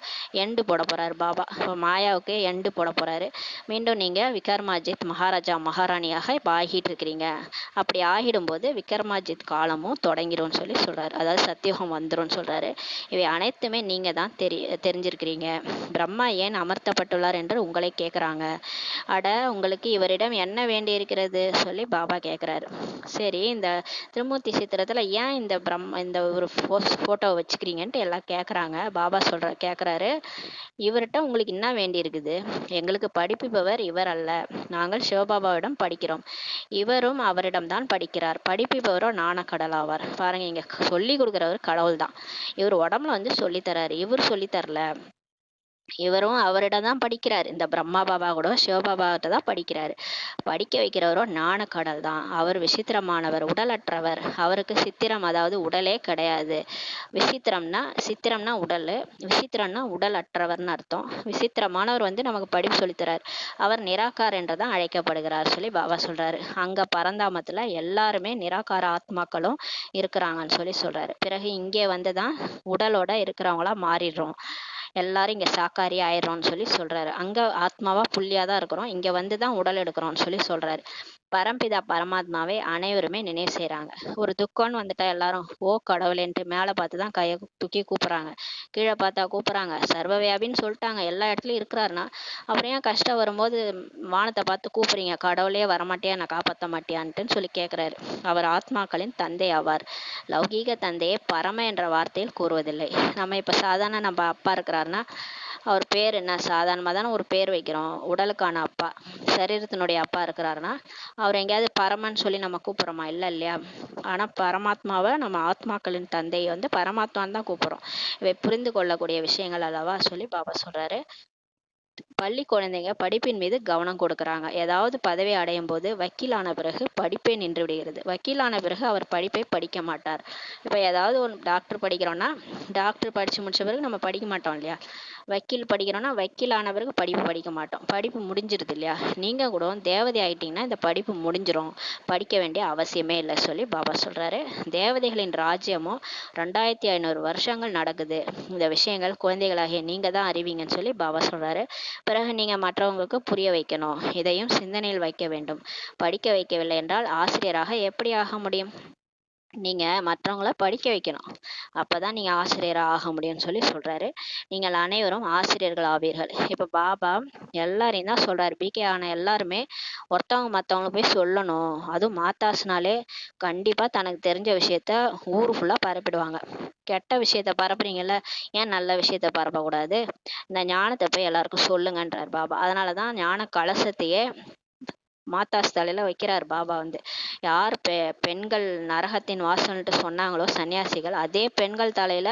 எண்டு போட போறாரு பாபா. இப்போ மாயாவுக்கு எண்டு போட போறாரு. மீண்டும் நீங்க விக்ரமாஜித் மகாராஜா மகாராணியாக இப்ப ஆகிட்டு இருக்கிறீங்க. அப்படி ஆகிடும்போது விக்ரமாஜித் காலமும் தொடங்கிடும்னு சொல்லி சொல்றாரு. அதாவது சத்தியுகம் வந்துரும்னு சொல்றாரு. இவை அனைத்துமே நீங்க தான் தெரிஞ்சிருக்கிறீங்க. பிரம்மா ஏன் அமர்த்தப்பட்டுள்ளார் என்று உங்களை கேட்குறாங்க. அட உங்களுக்கு இவரிடம் என்ன வேண்டி இருக்கிறது சொல்லி பாபா கேட்குறாரு. சரி, இந்த திருமூர்த்தி சித்திரத்துல ஏன் இந்த ஒரு போட்டோவை வச்சுக்கிறீங்கன்ட்டு எல்லாம் கேட்குறாங்க. பாபா கேட்குறாரு, இவர்கிட்ட உங்களுக்கு என்ன வேண்டி இருக்குது? எங்களுக்கு படிப்பிப்பவர் இவர் அல்ல. நாங்கள் சிவபாபாவிடம் படிக்கிறோம். இவரும் அவரிடம்தான் படிக்கிறார். படிப்பிப்பவரோ ஞானக்கடல் ஆவார். பாருங்க, இங்க சொல்லி கொடுக்குறவர் கடவுள் தான். இவர் உடம்புல வந்து சொல்லித்தராரு, இவர் சொல்லித்தரல. இவரும் அவரிடம் தான் படிக்கிறார். இந்த பிரம்மா பாபா கூட சிவபாபாட்ட தான் படிக்கிறாரு. படிக்க வைக்கிறவரோ ஞானக்கடல் தான். அவர் விசித்திரமானவர், உடலற்றவர். அவருக்கு சித்திரம் அதாவது உடலே கிடையாது. சித்திரம்னா உடல், விசித்திரம்னா உடல் அற்றவர்னு அர்த்தம். விசித்திரமானவர் வந்து நமக்கு படிப்பு சொல்லித்தரார். அவர் நிராகார் என்றுதான் அழைக்கப்படுகிறார் சொல்லி பாபா சொல்றாரு. அங்க பரந்தாமத்துல எல்லாருமே நிராகார ஆத்மாக்களும் இருக்கிறாங்கன்னு சொல்லி சொல்றாரு. பிறகு இங்கே வந்துதான் உடலோட இருக்கிறவங்களா மாறிடுறோம். எல்லாரும் இங்க சாக்காரி ஆயிடுறோம்னு சொல்லி சொல்றாரு. அங்க ஆத்மாவா புள்ளியாதான் இருக்கிறோம், இங்க வந்துதான் உடல் எடுக்கிறோம்னு சொல்லி சொல்றாரு. பரம்பிதா பரமாத்மாவை அனைவருமே நினைவு செய்யறாங்க. ஒரு துக்கம்னு வந்துட்டா எல்லாரும் ஓ கடவுளேன்ட்டு மேல பார்த்துதான் கையை தூக்கி கூப்பிடுறாங்க, கீழே பார்த்தா கூப்பிடுறாங்க. சர்வவியாபின்னு சொல்லிட்டாங்க, எல்லா இடத்துலயும் இருக்கிறாருன்னா அப்புறம் ஏன் கஷ்டம் வரும்போது வானத்தை பார்த்து கூப்பிடுறீங்க, கடவுளே வரமாட்டியா, நான் காப்பாற்ற மாட்டியான்ட்டுன்னு சொல்லி கேட்கிறாரு. அவர் ஆத்மாக்களின் தந்தை ஆவார். லௌகீக தந்தையை பரம என்ற வார்த்தையில் கூறுவதில்லை. நம்ம இப்ப சாதாரண நம்ம அப்பா இருக்கிறாருன்னா அவர் பேர் என்ன, சாதாரணமாக தானே ஒரு பேர் வைக்கிறோம். உடலுக்கான அப்பா, சரீரத்தினுடைய அப்பா இருக்கிறாருன்னா அவர் எங்கேயாவது பரமன்னு சொல்லி நம்ம கூப்பிட்றோமா? இல்லை இல்லையா? ஆனால் பரமாத்மாவை நம்ம ஆத்மாக்களின் தந்தையை வந்து பரமாத்மான்னு தான் கூப்பிட்றோம். இவை புரிந்து கொள்ளக்கூடிய விஷயங்கள் அல்லவா சொல்லி பாபா சொல்றாரு. பள்ளி குழந்தைங்க படிப்பின் மீது கவனம் கொடுக்குறாங்க. ஏதாவது பதவி அடையும் போது வக்கீலான பிறகு படிப்பே நின்று விடுகிறது. வக்கீலான பிறகு அவர் படிப்பை படிக்க மாட்டார். இப்போ ஏதாவது ஒரு டாக்டர் படிக்கிறோன்னா டாக்டர் படித்து முடிச்ச பிறகு நம்ம படிக்க மாட்டோம் இல்லையா? வக்கீல் படிக்கிறோன்னா வக்கீல் ஆன பிறகு படிப்பு படிக்க மாட்டோம். படிப்பு முடிஞ்சிருது இல்லையா? நீங்கள் கூட தேவதை ஆயிட்டீங்கன்னா இந்த படிப்பு முடிஞ்சிடும், படிக்க வேண்டிய அவசியமே இல்லை சொல்லி பாபா சொல்கிறாரு. தேவதைகளின் ராஜ்யமும் 2500 வருஷங்கள் நடக்குது. இந்த விஷயங்கள் குழந்தைகளாகிய நீங்கள் தான் அறிவீங்கன்னு சொல்லி பாபா சொல்கிறாரு. பிறகு நீங்க மற்றவங்களுக்கு புரிய வைக்கணும், இதையும் சிந்தனையில் வைக்க வேண்டும். படிக்க வைக்கவில்லை என்றால் ஆசிரியராக எப்படி ஆக முடியும்? நீங்க மற்றவங்கள படிக்க வைக்கணும், அப்பதான் நீங்க ஆசிரியரா ஆக முடியும்னு சொல்லி சொல்றாரு. நீங்கள் அனைவரும் ஆசிரியர்கள் ஆவீர்கள். இப்ப பாபா எல்லாரையும் தான் சொல்றாரு. பிகே ஆன எல்லாருமே ஒருத்தவங்க மத்தவங்க போய் சொல்லணும். அதுவும் மாத்தாஸ்னாலே கண்டிப்பா தனக்கு தெரிஞ்ச விஷயத்த ஊரு ஃபுல்லா பரப்பிடுவாங்க. கெட்ட விஷயத்த பரப்புறீங்கல்ல, ஏன் நல்ல விஷயத்த பரப்பக்கூடாது? இந்த ஞானத்தை போய் எல்லாருக்கும் சொல்லுங்கன்றார் பாபா. அதனாலதான் ஞான கலசத்தையே மாதாஸ் தலையில வைக்கிறார் பாபா வந்து. யார் பெண்கள் நரகத்தின் வாசல்ன்ட்டு சொன்னாங்களோ சன்னியாசிகள், அதே பெண்கள் தலையில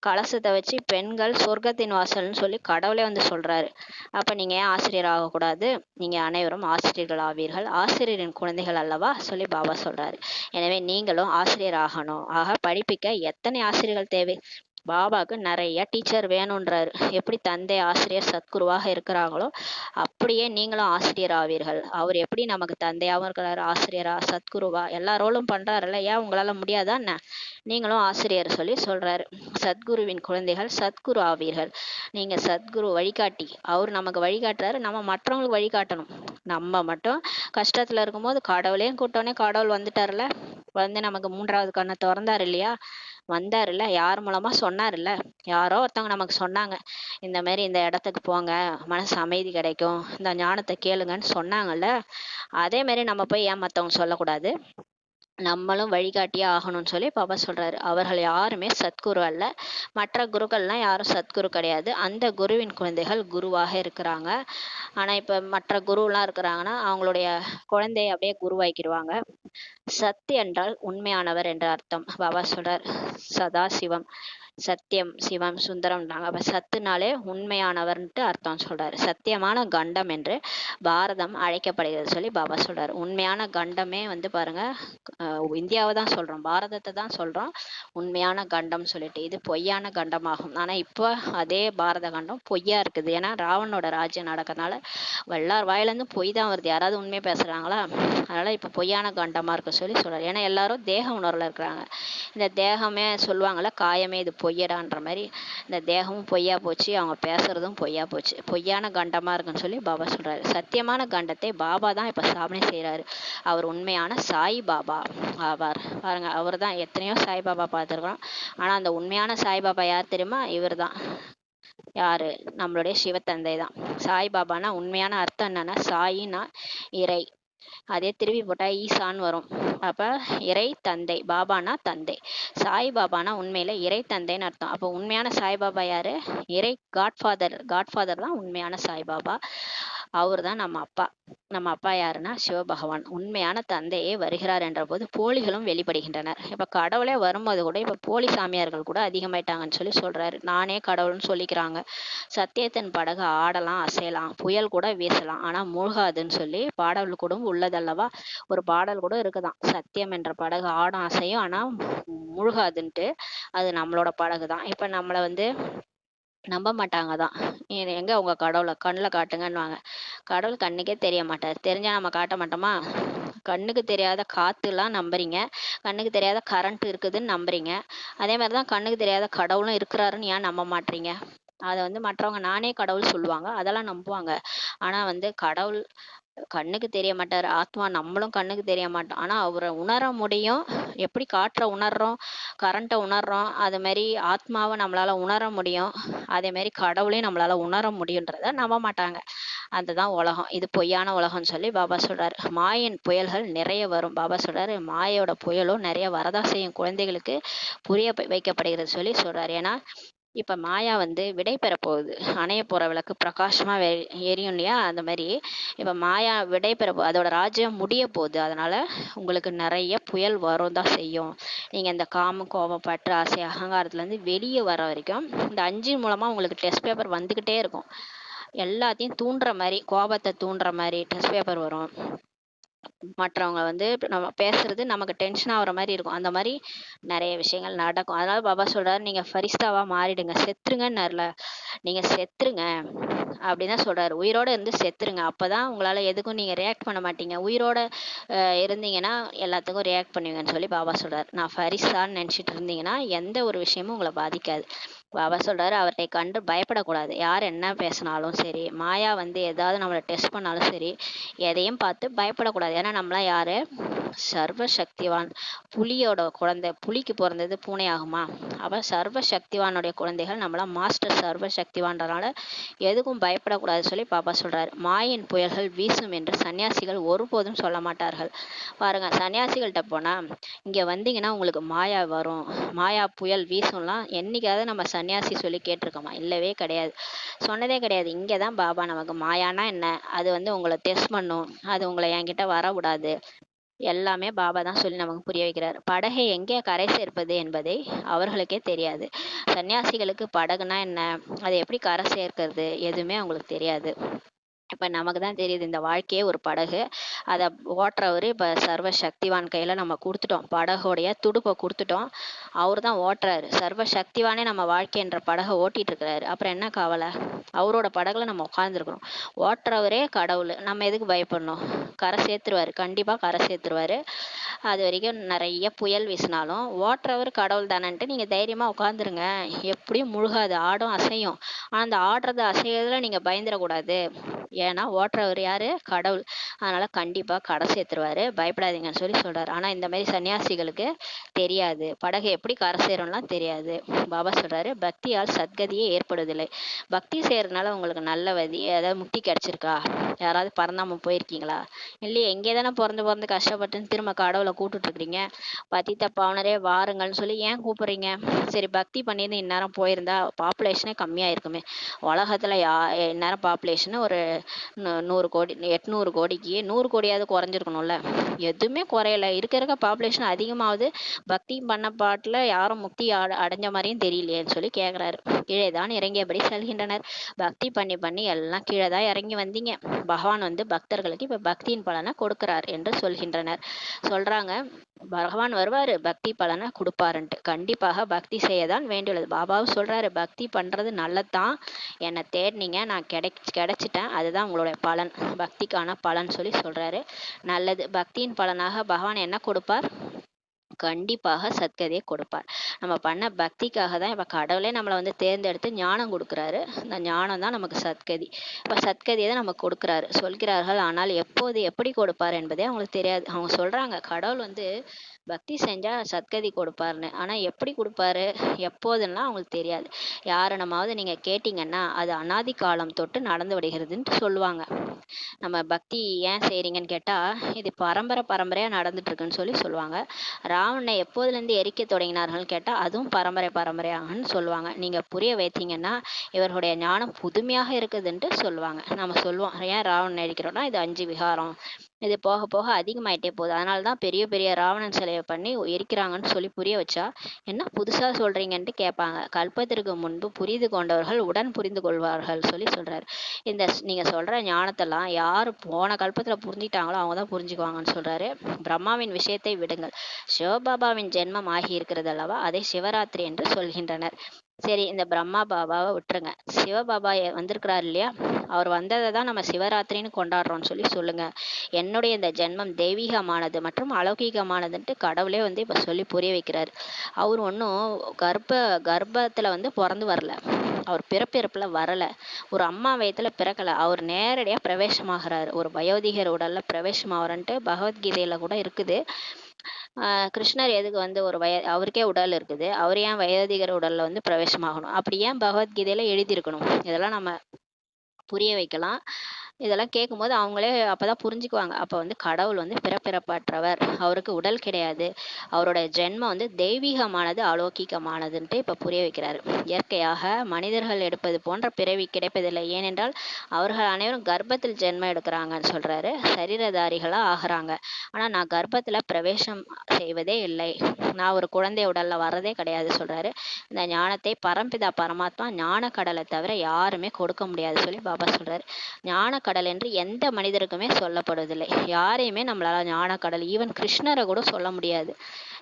கலசத்தை வச்சு பெண்கள் சொர்க்கத்தின் வாசல்னு சொல்லி கடவுளே வந்து சொல்றாரு. அப்ப நீங்க ஏன் ஆசிரியர் ஆகக்கூடாது? நீங்க அனைவரும் ஆசிரியர்கள் ஆவீர்கள், ஆசிரியரின் குழந்தைகள் அல்லவா சொல்லி பாபா சொல்றாரு. எனவே நீங்களும் ஆசிரியர் ஆகணும். ஆக படிப்பிக்க எத்தனை ஆசிரியர்கள் தேவை? பாபாவுக்கு நிறைய டீச்சர் வேணுன்றாரு. எப்படி தந்தை ஆசிரியர் சத்குருவாக இருக்கிறாங்களோ அப்படியே நீங்களும் ஆசிரியர் ஆவீர்கள். அவர் எப்படி நமக்கு தந்தையாவும் இருக்கிறாரு, ஆசிரியரா சத்குருவா எல்லா ரோலும் பண்றாருல்ல, ஏன் உங்களால முடியாதா என்ன? நீங்களும் ஆசிரியர் சொல்லி சொல்றாரு. சத்குருவின் குழந்தைகள் சத்குரு ஆவீர்கள். நீங்க சத்குரு வழிகாட்டி, அவர் நமக்கு வழிகாட்டுறாரு, நம்ம மற்றவங்களுக்கு வழிகாட்டணும். நம்ம மட்டும் கஷ்டத்துல இருக்கும்போது கடவுளையும் கூட்டோனே கடவுள் வந்துட்டாருல, வந்து நமக்கு 3வது கண்ணை திறந்தாரு இல்லையா? வந்தாருல்ல, யார் மூலமா சொன்னாருல்ல? யாரோ ஒருத்தவங்க நமக்கு சொன்னாங்க, இந்த மாதிரி இந்த இடத்துக்கு போங்க, மனசு அமைதி கிடைக்கும், இந்த ஞானத்தை கேளுங்கன்னு சொன்னாங்கல்ல. அதே மாதிரி நம்ம போய் ஏன் மத்தவங்க சொல்லக்கூடாது? நம்மளும் வழிகாட்டியே ஆகணும்னு சொல்லி பாபா சொல்றாரு. அவர்கள் யாருமே சத்குரு அல்ல. மற்ற குருக்கள்லாம் யாரும் சத்குரு கிடையாது. அந்த குருவின் குழந்தைகள் குருவாக இருக்கிறாங்க. ஆனா இப்ப மற்ற குருலாம் இருக்கிறாங்கன்னா அவங்களுடைய குழந்தைய அப்படியே குருவாக்கிடுவாங்க. சத் என்றால் உண்மையானவர் என்ற அர்த்தம். பாபா சொல்றார் சதாசிவம், சத்தியம், சிவம், சுந்தரம்ன்றாங்க. அப்ப சத்துனாலே உண்மையானவர்ன்ட்டு அர்த்தம் சொல்றாரு. சத்தியமான கண்டம் என்று பாரதம் அழைக்கப்படுகிறது சொல்லி பாபா சொல்றாரு. உண்மையான கண்டமே வந்து பாருங்க, இந்தியாவை தான் சொல்றோம், பாரதத்தை தான் சொல்றோம் உண்மையான கண்டம் சொல்லிட்டு. இது பொய்யான கண்டமாகும். ஆனா இப்போ அதே பாரத கண்டம் பொய்யா இருக்குது. ஏன்னா ராவணோட ராஜ்யம் நடக்கிறதுனால எல்லார் வாயிலிருந்து பொய் தான் வருது. யாராவது உண்மையை பேசுறாங்களா? அதனால இப்ப பொய்யான கண்டமா இருக்கு சொல்லி சொல்றாரு. ஏன்னா எல்லாரும் தேக உணர்வுல இருக்கிறாங்க. இந்த தேகமே சொல்லுவாங்கல்ல, காயமே இது பொய்யடான்ற மாதிரி இந்த தேகமும் பொய்யா போச்சு, அவங்க பேசுறதும் பொய்யா போச்சு. பொய்யான கண்டமா இருக்குன்னு சொல்லி பாபா சொல்றாரு. சத்தியமான கண்டத்தை பாபா தான் இப்ப ஸ்தாபனை செய்யறாரு. அவர் உண்மையான சாய் பாபா ஆவார். பாருங்க, அவர் தான். எத்தனையோ சாய்பாபா பார்த்துருக்கோம். ஆனா அந்த உண்மையான சாய்பாபா யார் தெரியுமா? இவர் தான். யாரு? நம்மளுடைய சிவத்தந்தை தான். சாய்பாபானா உண்மையான அர்த்தம் என்னன்னா, சாயினா இறை, அதே திருப்பி போட்டா ஈசான்னு வரும். அப்ப இறை தந்தை, பாபானா தந்தை, சாய் பாபானா உண்மையில இறை தந்தைன்னு அர்த்தம். அப்போ உண்மையான சாய்பாபா யாரு? இறை காட்ஃபாதர். காட்ஃபாதர் தான் உண்மையான சாய்பாபா. அவர் தான் நம்ம அப்பா. நம்ம அப்பா யாருன்னா சிவபகவான். உண்மையான தந்தையே வருகிறார் என்ற போது போலிகளும் வெளிப்படுகின்றனர். இப்ப கடவுளே வரும்போது கூட இப்ப போலி சாமியார்கள் கூட அதிகமாயிட்டாங்கன்னு சொல்லி சொல்றாரு. நானே கடவுள்னு சொல்லிக்கிறாங்க. சத்தியத்தின் படகு ஆடலாம், அசையலாம், புயல் கூட வீசலாம், ஆனா மூழ்காதுன்னு சொல்லி பாடல் கூட உள்ளதல்லவா? ஒரு பாடல் கூட இருக்குதான், சத்தியம் என்ற படகு ஆடும் அசையும் ஆனா மூழ்காதுன்ட்டு. அது நம்மளோட படகு தான். இப்ப நம்மள வந்து நம்ப மாட்டாங்க தான். எங்க உங்க கடவுளை கண்ணில் காட்டுங்கன்னுவாங்க. கடவுள் கண்ணுக்கே தெரிய மாட்டார். தெரிஞ்சா நம்ம காட்ட மாட்டோமா? கண்ணுக்கு தெரியாத காத்துலாம் நம்புறீங்க, கண்ணுக்கு தெரியாத கரண்ட் இருக்குதுன்னு நம்புறீங்க. அதே மாதிரி தான் கண்ணுக்கு தெரியாத கடவுளும் இருக்கிறாருன்னு ஏன் நம்ப மாட்டீங்க? அதை வந்து மற்றவங்க நானே கடவுள் சொல்லுவாங்க, அதெல்லாம் நம்புவாங்க. ஆனா வந்து கடவுள் கண்ணுக்கு தெரிய மாட்டாரு. ஆத்மா நம்மளும் கண்ணுக்கு தெரிய மாட்டோம். ஆனா அவரை உணர முடியும். எப்படி காற்றை உணர்றோம், கரண்ட்டை உணர்றோம், அது மாதிரி ஆத்மாவை நம்மளால உணர முடியும். அதே மாதிரி கடவுளையும் நம்மளால உணர முடியுன்றத நம்ப மாட்டாங்க. அதுதான் உலகம். இது பொய்யான உலகம்னு சொல்லி பாபா சொல்றாரு. மாயின் புயல்கள் நிறைய வரும். பாபா சொல்றாரு மாயோட புயலும் நிறைய வரதான் செய்யும். குழந்தைகளுக்கு புரிய வைக்கப்படுகிறது சொல்லி சொல்றாரு. ஏன்னா இப்ப மாயா வந்து விடை பெற போகுது. அணைய போற விளக்கு பிரகாசமா எரியும் இல்லையா? அந்த மாதிரி இப்ப மாயா விடை பெற அதோட ராஜ்யம் முடிய போகுது. அதனால உங்களுக்கு நிறைய புயல் வரும் தான் செய்யும். நீங்க இந்த காம, கோபம், பற்று, ஆசை, அகங்காரத்துல இருந்து வெளியே வர வரைக்கும் இந்த 5 மூலமா உங்களுக்கு டெஸ்ட் பேப்பர் வந்துகிட்டே இருக்கும். எல்லாத்தையும் தூண்டுற மாதிரி, கோபத்தை தூண்டுற மாதிரி டெஸ்ட் பேப்பர் வரும். மற்றவங்க வந்து நம்ம பேசுறது நமக்கு டென்ஷன் ஆகுற மாதிரி இருக்கும். அந்த மாதிரி நிறைய விஷயங்கள் நடக்கும். அதனால பாபா சொல்றாரு, நீங்க ஃபரிஸ்தாவா மாறிடுங்க, செத்துருங்கன்னாருல. நீங்க செத்துருங்க அப்படிதான் சொல்றாரு. உயிரோட இருந்து செத்துருங்க. அப்பதான் உங்களால எதுக்கும் நீங்க ரியாக்ட் பண்ண மாட்டீங்க. உயிரோட இருந்தீங்கன்னா எல்லாத்துக்கும் ரியாக்ட் பண்ணுவீங்கன்னு சொல்லி பாபா சொல்றாரு. நான் ஃபரிஸ்தான்னு நினைச்சிட்டு இருந்தீங்கன்னா எந்த ஒரு விஷயமும் உங்களை பாதிக்காது. பாபா சொல்றாரு, அவரை கண்டு பயப்படக்கூடாது. யார் என்ன பேசினாலும் சரி, மாயா வந்து ஏதாவது நம்மளை டெஸ்ட் பண்ணாலும் சரி, எதையும் பார்த்து பயப்படக்கூடாது. ஏன்னா நம்மளாம் யாரு? சர்வ சக்திவான். புலியோட குழந்தை. புலிக்கு பிறந்தது பூனை ஆகுமா? அப்ப சர்வ சக்திவானுடைய குழந்தைகள் நம்மளாம் மாஸ்டர் சர்வ சக்திவான்றனால எதுக்கும் பயப்படக்கூடாது சொல்லி பாபா சொல்றாரு. மாயின் புயல்கள் வீசும் என்று சன்னியாசிகள் ஒருபோதும் சொல்ல மாட்டார்கள். பாருங்க, சன்னியாசிகள்கிட்ட போனா இங்க வந்தீங்கன்னா உங்களுக்கு மாயா வரும், மாயா புயல் வீசும்லாம் என்னைக்காவது நம்ம சன்னியாசி சொல்லி கேட்டிருக்கோமா? இல்லவே கிடையாது, சொன்னதே கிடையாது. இங்கதான் பாபா நமக்கு மாயானா என்ன, அது வந்து உங்களை டெஸ்ட் பண்ணும், அது உங்களை என்கிட்ட வர விடாது, எல்லாமே பாபா தான் சொல்லி நமக்கு புரிய வைக்கிறார். படகை எங்கே கரை சேர்ப்பது என்பதை அவர்களுக்கே தெரியாது. சன்னியாசிகளுக்கு படகுனா என்ன, அதை எப்படி கரை சேர்க்கிறது, எதுவுமே அவங்களுக்கு தெரியாது. இப்ப நமக்கு தான் தெரியுது இந்த வாழ்க்கையே ஒரு படகு. அதை ஓட்டுறவரு இப்ப சர்வ சக்திவான் கையில நம்ம கொடுத்துட்டோம். படகோடைய துடுப்பை கொடுத்துட்டோம். அவரு தான் ஓட்டுறாரு. சர்வ சக்திவானே நம்ம வாழ்க்கைன்ற படகை ஓட்டிட்டு இருக்கிறாரு. அப்புறம் என்ன கவலை? அவரோட படகுல நம்ம உட்கார்ந்துருக்கிறோம். ஓட்டுறவரே கடவுள், நம்ம எதுக்கு பயப்படணும்? கரை சேர்த்துருவாரு, கண்டிப்பா கரை சேர்த்துருவாரு. அது வரைக்கும் நிறைய புயல் வீசினாலும் ஓட்டுறவர் கடவுள் தானன்ட்டு நீங்க தைரியமா உட்காந்துருங்க. எப்படியும் முழுகாது, ஆடும் அசையும். ஆனா அந்த ஆடுறது அசையறதுல நீங்க பயந்துடக்கூடாது. ஏன்னா ஓட்டுறவர் யாரு? கடவுள். அதனால கண்டிப்பா கடை சேர்த்துருவாரு, பயப்படாதீங்கன்னு சொல்லி சொல்றாரு. ஆனா இந்த மாதிரி சன்னியாசிகளுக்கு தெரியாது, படகு எப்படி கரை சேரும்லாம் தெரியாது. பாபா சொல்றாரு, பக்தியால் சத்கதியே ஏற்படுவதில்லை. பக்தி செய்யறதுனால உங்களுக்கு நல்ல வதி அதாவது முக்தி கிடைச்சிருக்கா? யாராவது பரந்தாமம் போயிருக்கீங்களா? இல்லையே, எங்கே தானே பிறந்து பிறந்து கஷ்டப்பட்டுன்னு திரும்ப கடவுளை கூப்பிட்டுட்டு இருக்கிறீங்க. பதித்த பாவனரே வாருங்கள்னு சொல்லி ஏன் கூப்பிடுறீங்க? சரி, பக்தி பண்ணியிருந்து இந்நேரம் போயிருந்தா பாப்புலேஷனே கம்மியாக இருக்குமே. உலகத்தில் இந்நேரம் பாப்புலேஷன் ஒரு 100 கோடி, 800 கோடிக்கு 100 கோடியாவது குறைஞ்சிருக்கணும்ல. எதுவுமே குறையல, இருக்க பாப்புலேஷன் அதிகமாவது. பக்தி பண்ண பாட்டில் யாரும் முக்தி அடைஞ்ச மாதிரியும் தெரியலையேன்னு சொல்லி கேட்குறாரு. கீழே தான் இறங்கியபடி செல்கின்றனர். பக்தி பண்ணி பண்ணி எல்லாம் கீழே தான் இறங்கி வந்தீங்க. பகவான் வந்து பக்தர்களுக்கு இப்போ பக்தியின் பலனை கொடுக்கிறார் என்று சொல்கின்றனர். சொல்றாங்க, பகவான் வருவாரு, பக்தி பலனை கொடுப்பாருன்ட்டு. கண்டிப்பாக பக்தி செய்யதான் வேண்டியுள்ளது. பாபாவும் சொல்றாரு, பக்தி பண்றது நல்லதுதான். என்னை தேடினீங்க, நான் கிடைச்சிட்டேன், அதுதான் உங்களுடைய பலன், பக்திக்கான பலன் சொல்லி சொல்றாரு. நல்லது. பக்தியின் பலனாக பகவான் என்ன கொடுப்பார்? கண்டிப்பாக சத்கதியை கொடுப்பார். நம்ம பண்ண பக்திக்காக தான் இப்போ கடவுளே நம்மளை வந்து தேர்ந்தெடுத்து ஞானம் கொடுக்குறாரு. இந்த ஞானம் தான் நமக்கு சத்கதி. இப்போ சத்கதியை தான் நமக்கு கொடுக்குறாரு சொல்கிறார்கள். ஆனால் எப்போது எப்படி கொடுப்பார் என்பதே அவங்களுக்கு தெரியாது. அவங்க சொல்றாங்க, கடவுள் வந்து பக்தி செஞ்சா சத்கதி கொடுப்பாருன்னு. ஆனா எப்படி கொடுப்பாரு, எப்போதுன்னா அவங்களுக்கு தெரியாது. யாரிடமாவது நீங்க கேட்டீங்கன்னா அது அனாதி காலம் தொட்டு நடந்து விடுகிறதுன்னு சொல்லுவாங்க. நம்ம பக்தி ஏன் செய்றீங்கன்னு கேட்டா, இது பரம்பரை பரம்பரையா நடந்துட்டு இருக்குன்னு சொல்லி சொல்லுவாங்க. ராவணனை எப்போதுலேருந்து எரிக்க தொடங்கினார்கள்னு கேட்டா, அதுவும் பரம்பரை பரம்பரையாகன்னு சொல்லுவாங்க. நீங்க புரிய வைத்தீங்கன்னா இவர்களுடைய ஞானம் புதுமையாக இருக்குதுன்ட்டு சொல்லுவாங்க. நம்ம சொல்லுவோம், ஏன் ராவணன் எரிக்கிறோம்னா இது 5 விகாரம், இது போக போக அதிகமாயிட்டே போகுது, அதனால தான் பெரிய பெரிய ராவணன் சிலையை பண்ணி எரிக்கிறாங்கன்னு சொல்லி புரிய வச்சா, என்ன புதுசா சொல்றீங்கன்ட்டு கேட்பாங்க. கல்பத்திற்கு முன்பு புரிந்து கொண்டவர்கள் உடன் புரிந்து கொள்வார்கள் சொல்லி சொல்றாரு. இந்த நீங்க சொல்ற ஞானத்தெல்லாம் யாரு போன கல்பத்துல புரிஞ்சிட்டாங்களோ அவங்க தான் புரிஞ்சுக்குவாங்கன்னு சொல்றாரு. பிரம்மாவின் விஷயத்தை விடுங்கள், சிவபாபாவின் ஜென்மம் ஆகி இருக்கிறது அல்லவா, அதை சிவராத்திரி என்று சொல்கின்றனர். சரி, இந்த பிரம்மா பாபாவை விட்டுருங்க. சிவபாபா வந்திருக்கிறார் இல்லையா, அவர் வந்ததை தான் நம்ம சிவராத்திரின்னு கொண்டாடுறோம்னு சொல்லி சொல்லுங்க. என்னுடைய இந்த ஜென்மம் தெய்வீகமானது மற்றும் அலௌகீகமானதுன்ட்டு கடவுளே வந்து இப்போ சொல்லி புரிய வைக்கிறார். அவர் ஒன்றும் கர்ப்பத்தில் வந்து பிறந்து வரல, அவர் பிறப்பிறப்புல வரல, ஒரு அம்மா வயத்துல பிறக்கல. அவர் நேரடியாக பிரவேசமாகிறார், ஒரு வயோதிகர் உடல்ல பிரவேசமாகறன்ட்டு பகவத்கீதையில கூட இருக்குது. கிருஷ்ணர் எதுக்கு வந்து அவருக்கே உடல் இருக்குது, அவர் ஏன் வயோதிகர் உடல்ல வந்து பிரவேசமாகணும்? அப்படி ஏன் பகவத்கீதையில எழுதியிருக்கணும்? இதெல்லாம் நம்ம புரிய வைக்கலாம். இதெல்லாம் கேட்கும்போது அவங்களே அப்பதான் புரிஞ்சுக்குவாங்க. அப்போ வந்து கடவுள் வந்து பிறப்பிறப்பற்றவர், அவருக்கு உடல் கிடையாது, அவரோட ஜென்மம் வந்து தெய்வீகமானது அலௌகிகமானதுன்ட்டு இப்போ புரிய வைக்கிறாரு. இயற்கையாக மனிதர்கள் எடுப்பது போன்ற பிறவி கிடைப்பதில்லை, ஏனென்றால் அவர்கள் அனைவரும் கர்ப்பத்தில் ஜென்மம் எடுக்கிறாங்கன்னு சொல்றாரு. சரீரதாரிகளா ஆகிறாங்க. ஆனா நான் கர்ப்பத்துல பிரவேசம் செய்வதே இல்லை, நான் ஒரு குழந்தை உடல்ல வர்றதே கிடையாது சொல்றாரு. இந்த ஞானத்தை பரம்பிதா பரமாத்மா ஞான கடலை தவிர யாருமே கொடுக்க முடியாது சொல்லி பாபா சொல்றாரு. ஞான கடல் என்று எந்த மனிதருக்குமே சொல்லப்படுவதில்லை. யாரையுமே நம்மளால ஞான கடல், ஈவன் கிருஷ்ணரை கூட சொல்ல முடியாது.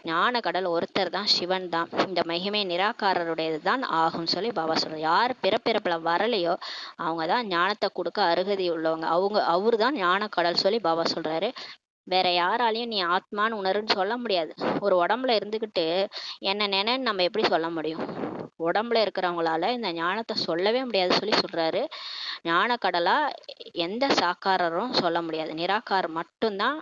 ஞான கடல் ஒருத்தர் தான், சிவன் தான். இந்த மகிமை நிராகாரருடையது தான் ஆகும் சொல்லி பாபா சொல்றாரு. யார் பிறப்பிறப்புல வரலையோ அவங்க தான் ஞானத்தை கொடுக்க அருகதை உள்ளவங்க, அவரு தான் ஞான கடல் சொல்லி பாபா சொல்றாரு. வேற யாராலையும் நீ ஆத்மான்னு உணருன்னு சொல்ல முடியாது. ஒரு உடம்புல இருந்துகிட்டு என்ன நினைன்னு நம்ம எப்படி சொல்ல முடியும்? உடம்புல இருக்கிறவங்களால இந்த ஞானத்தை சொல்லவே முடியாது சொல்லி சொல்றாரு. ஞான கடலா எந்த சாக்காரரும் சொல்ல முடியாது, நிராகாரம் மட்டும்தான்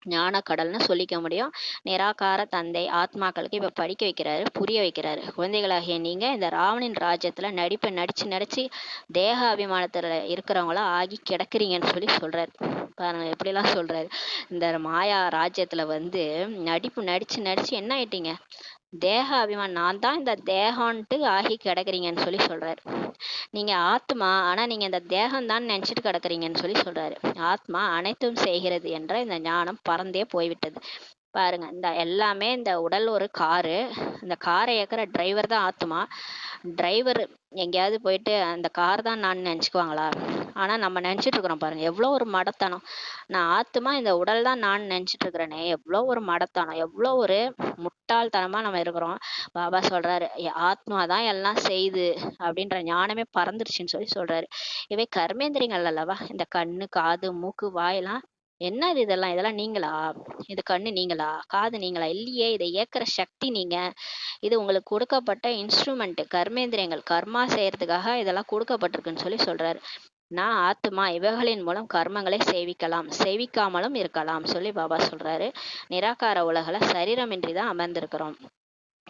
ஞான கடல்னு சொல்லிக்க முடியும். நிராகார தந்தை ஆத்மாக்களுக்கு இப்ப படிக்க வைக்கிறாரு, புரிய வைக்கிறாரு. குழந்தைகளாகிய நீங்க இந்த ராவணின் ராஜ்யத்துல நடிச்சு நடிச்சு தேக அபிமானத்துல இருக்கிறவங்களா ஆகி கிடக்குறீங்கன்னு சொல்லி சொல்றாரு. பாருங்க எப்படிலாம் சொல்றாரு. இந்த மாயா ராஜ்யத்துல வந்து நடிச்சு நடிச்சு என்ன ஆயிட்டீங்க, தேக அபிமானம், நான் தான் இந்த தேகம்ன்ட்டு ஆகி கிடக்குறீங்கன்னு சொல்லி சொல்றாரு. நீங்க ஆத்மா, ஆனா நீங்க இந்த தேகம் தான் நினைச்சிட்டு கிடக்குறீங்கன்னு சொல்லி சொல்றாரு. ஆத்மா அனைத்தும் செய்கிறது என்ற இந்த ஞானம் பறந்தே போய்விட்டது. பாருங்க, இந்த எல்லாமே இந்த உடல் ஒரு காரு, இந்த காரை இயக்குற டிரைவர் தான் ஆத்மா. டிரைவர் எங்கேயாவது போயிட்டு அந்த கார் தான் நான் நினச்சிக்குவாங்களா? ஆனா நம்ம நினைச்சிட்டு இருக்கிறோம் பாருங்க, எவ்வளோ ஒரு மடத்தனம். நான் ஆத்மா, இந்த உடல் தான் நான் நினைச்சிட்டு இருக்கிறேனே, எவ்வளோ ஒரு மடத்தனம், எவ்வளோ ஒரு முட்டாள்தனமா நம்ம இருக்கிறோம். பாபா சொல்றாரு, ஆத்மா தான் எல்லாம் செய்யுது அப்படின்ற ஞானமே பறந்துருச்சுன்னு சொல்லி சொல்றாரு. இவை கர்மேந்திரியங்கள் அல்லவா, இந்த கண்ணு காது மூக்கு வாயெல்லாம் என்னது, இதெல்லாம் நீங்களா? இது கண்ணு நீங்களா? காது நீங்களா? இல்லையே, இதை இயக்குற சக்தி நீங்க. இது உங்களுக்கு கொடுக்கப்பட்ட இன்ஸ்ட்ருமெண்ட், கர்மேந்திரியங்கள், கர்மா செய்யறதுக்காக இதெல்லாம் கொடுக்கப்பட்டிருக்குன்னு சொல்லி சொல்றாரு. நான் ஆத்மா, இவைகளின் மூலம் கர்மங்களை செய்விக்காமலும் இருக்கலாம் சொல்லி பாபா சொல்றாரு. நிராகார உலகில சரீரமின்றி தான் அமர்ந்திருக்கிறோம்.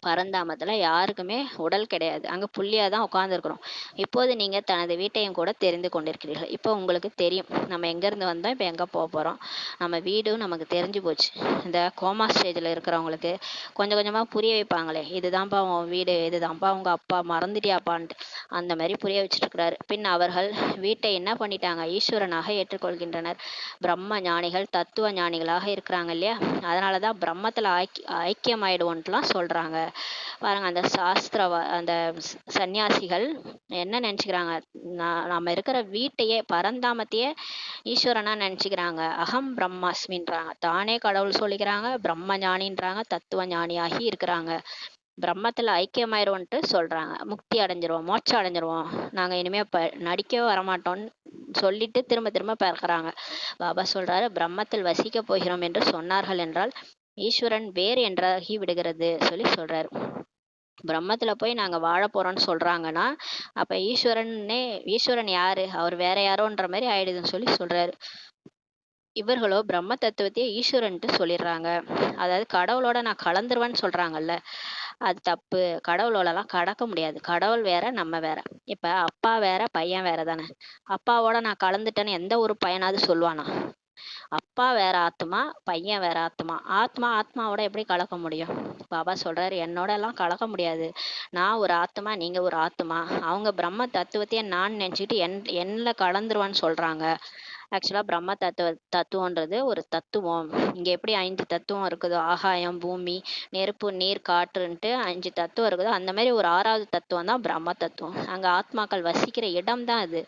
பரந்தாமத்துல யாருக்குமே உடல் கிடையாது. அங்க புள்ளியா தான் உட்கார்ந்துருக்கிறோம். இப்போது நீங்க தனது வீட்டையும் கூட தெரிந்து கொண்டிருக்கிறீர்கள். இப்போ உங்களுக்கு தெரியும் நம்ம எங்கேருந்து வந்தோம், இப்போ எங்கே போக போகிறோம். நம்ம வீடும் நமக்கு தெரிஞ்சு போச்சு. இந்த கோமா ஸ்டேஜில் இருக்கிறவங்களுக்கு கொஞ்சம் கொஞ்சமாக புரிய வைப்பாங்களே, இதுதான்ப்பா உன் வீடு, இதுதான்ப்பா உங்க அப்பா, மறந்துட்டியாப்பான்ட்டு அந்த மாதிரி புரிய வச்சுருக்கிறாரு. பின் அவர்கள் வீட்டை என்ன பண்ணிட்டாங்க, ஈஸ்வரனாக ஏற்றுக்கொள்கின்றனர். பிரம்ம ஞானிகள், தத்துவ ஞானிகளாக இருக்கிறாங்க இல்லையா, அதனால தான் பிரம்மத்தில் ஐக்கியமாயிடுவோன்ட்டுலாம் சொல்கிறாங்க. பாருங்க, அந்த அந்த சன்னியாசிகள் என்ன நினைச்சுக்கிறாங்க, நம்ம இருக்கிற வீட்டையே பரந்தாமத்தையே ஈஸ்வரனா நினைச்சுக்கிறாங்க. அகம் பிரம்மாஸ்மின்றாங்க, தானே கடவுள் சொல்லிக்கிறாங்க. பிரம்ம ஞானின்றாங்க, தத்துவ ஞானியாகி இருக்கிறாங்க. பிரம்மத்துல ஐக்கியமாயிருவோன்ட்டு சொல்றாங்க. முக்தி அடைஞ்சிருவோம், மோட்சம் அடைஞ்சிருவோம், நாங்க இனிமே நடிக்கவே வரமாட்டோம்னு சொல்லிட்டு திரும்ப திரும்ப பிறக்கிறாங்க. பாபா சொல்றாரு, பிரம்மத்தில் வசிக்க போகிறோம் என்று சொன்னார்கள் என்றால் ஈஸ்வரன் வேறு என்றாகி விடுகிறது சொல்லி சொல்றாரு. பிரம்மத்துல போய் நாங்க வாழ போறோம்னு சொல்றாங்கன்னா அப்ப ஈஸ்வரன் யாரு, அவர் வேற யாரோன்ற மாதிரி ஆயிடுதுன்னு சொல்லி சொல்றாரு. இவர்களோ பிரம்ம தத்துவத்தையே ஈஸ்வரன்ட்டு சொல்லிடுறாங்க. அதாவது கடவுளோட நான் கலந்துருவேன்னு சொல்றாங்கல்ல, அது தப்பு. கடவுளோடலாம் கடக்க முடியாது. கடவுள் வேற, நம்ம வேற. இப்ப அப்பா வேற, பையன் வேற தானே. அப்பாவோட நான் கலந்துட்டேன்னு எந்த ஒரு பையனாவது சொல்லுவானா? அப்பா வேற ஆத்மா, பையன் வேற ஆத்மா. ஆத்மாவோட எப்படி கலக்க முடியும்? பாபா சொல்றாரு, என்னோட எல்லாம் கலக்க முடியாது. நான் ஒரு ஆத்மா, நீங்க ஒரு ஆத்மா. அவங்க பிரம்ம தத்துவத்தையே நான் நினைச்சிட்டு என்னல கலந்துருவான்னு சொல்றாங்க. ஆக்சுவலா பிரம்ம தத்துவன்றது ஒரு தத்துவம். இங்க எப்படி 5 தத்துவம் இருக்குதோ, ஆகாயம், பூமி, நெருப்பு, நீர், காற்றுன்ட்டு 5 தத்துவம் இருக்குதோ, அந்த மாதிரி ஒரு 6வது தத்துவம் தான் பிரம்ம தத்துவம். அங்க ஆத்மாக்கள் வசிக்கிற இடம் தான் அது.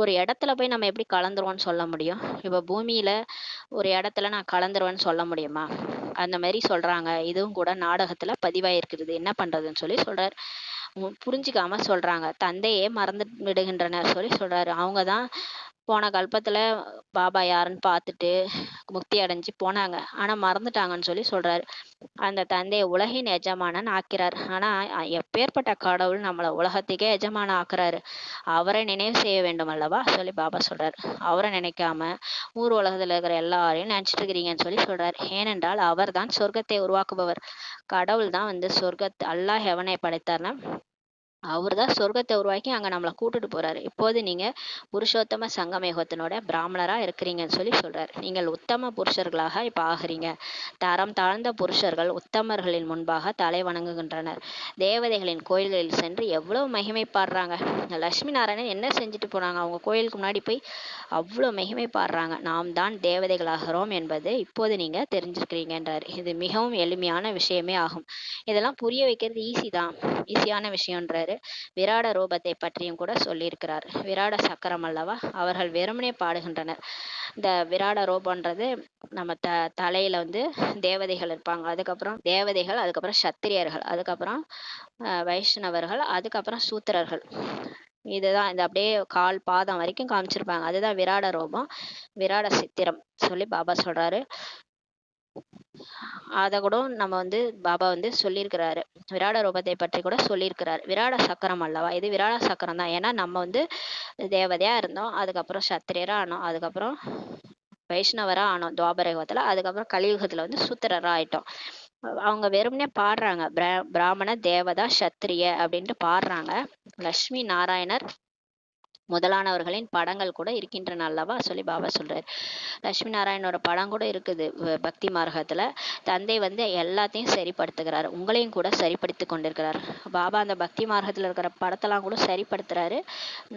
ஒரு இடத்துல போய் நம்ம எப்படி கலந்துருவோம்னு சொல்ல முடியும்? இப்ப பூமியில ஒரு இடத்துல நான் கலந்துருவேன்னு சொல்ல முடியுமா? அந்த மாதிரி சொல்றாங்க. இதுவும் கூட நாடகத்துல பதிவாயிருக்கிறது. என்ன பண்றதுன்னு சொல்லி சொல்றாரு. புரிஞ்சுக்காம சொல்றாங்க. தந்தையே மறந்து விடுகின்றனர் சொல்லி சொல்றாரு. அவங்கதான் போன கல்பத்துல பாபா யாருன்னு பார்த்துட்டு முக்தி அடைஞ்சு போனாங்க. ஆனா மறந்துட்டாங்கன்னு சொல்லி சொல்றாரு. அந்த தந்தையை உலகின் எஜமானன் ஆக்கிறார். ஆனா எப்பேற்பட்ட கடவுள் நம்மள உலகத்துக்கே எஜமான ஆக்குறாரு. அவரை நினைவு செய்ய வேண்டும் அல்லவா சொல்லி பாபா சொல்றாரு. அவரை நினைக்காம ஊர் உலகத்துல இருக்கிற எல்லாரையும் நினைச்சிட்டு இருக்கிறீங்கன்னு சொல்லி சொல்றாரு. ஏனென்றால் அவர் தான் சொர்க்கத்தை உருவாக்குபவர். கடவுள் தான் சொர்க்கத்தை, அல்லாஹ் எவனை படைத்தார்னா அவர் தான் சொர்க்கத்தை உருவாக்கி அங்க நம்மளை கூட்டிட்டு போறாரு. இப்போது நீங்க புருஷோத்தம சங்கமயுகத்தினோட பிராமணரா இருக்கிறீங்கன்னு சொல்லி சொல்றாரு. நீங்கள் உத்தம புருஷர்களாக இப்ப ஆகுறீங்க. தரம் தாழ்ந்த புருஷர்கள் உத்தமர்களின் முன்பாக தலை வணங்குகின்றனர். தேவதைகளின் கோயில்களில் சென்று எவ்வளவு மகிமை பாடுறாங்க. லட்சுமி நாராயணன் என்ன செஞ்சுட்டு போனாங்க, அவங்க கோயிலுக்கு முன்னாடி போய் அவ்வளவு மகிமை பாடுறாங்க. நாம் தான் தேவதைகளாகிறோம் என்பது இப்போது நீங்க தெரிஞ்சுக்கிறீங்கன்றாரு. இது மிகவும் எளிமையான விஷயமே ஆகும். இதெல்லாம் புரிய வைக்கிறது ஈஸியான விஷயம்ன்றாரு. விராட ரூபத்தை பற்றியும் கூட சொல்லியிருக்கிறார். விராட சக்கரம் அல்லவா, அவர்கள் வெறுமனே பாடுகின்றனர். இந்த விராட ரூபன்றது நம்ம தலையில தேவதைகள் இருப்பாங்க, அதுக்கப்புறம் தேவதைகள், அதுக்கப்புறம் சத்திரியர்கள், அதுக்கப்புறம் வைஷ்ணவர்கள், அதுக்கப்புறம் சூத்திரர்கள். இதுதான் இந்த அப்படியே கால் பாதம் வரைக்கும் காமிச்சிருப்பாங்க. அதுதான் விராட ரூபம், விராட சித்திரம் சொல்லி பாபா சொல்றாரு. அத கூட நம்ம பாபா சொல்லியிருக்கிறாரு. விராட ரூபத்தை பற்றி கூட சொல்லியிருக்கிறாரு. விராட சக்கரம் அல்லவா, இது விராட சக்கரம் தான். ஏன்னா நம்ம தேவதையா இருந்தோம், அதுக்கப்புறம் சத்திரியரா ஆனோம், அதுக்கப்புறம் வைஷ்ணவரா ஆனோம் துவாபர யுகத்துல, அதுக்கப்புறம் கலியுகத்துல சூத்திரரா ஆயிட்டோம். அவங்க வெறுமனே பாடுறாங்க, பிராமண, தேவதா, சத்திரிய அப்படின்ட்டு பாடுறாங்க. லட்சுமி நாராயணர் முதலானவர்களின் படங்கள் கூட இருக்கின்றன அல்லவா சொல்லி பாபா சொல்றாரு. லட்சுமி நாராயணோட படம் கூட இருக்குது பக்தி மார்க்கத்துல. தந்தை எல்லாத்தையும் சரிப்படுத்துகிறாரு, உங்களையும் கூட சரிப்படுத்தி கொண்டிருக்கிறார். பாபா அந்த பக்தி மார்க்கத்துல இருக்கிற படத்தெல்லாம் கூட சரிப்படுத்துறாரு,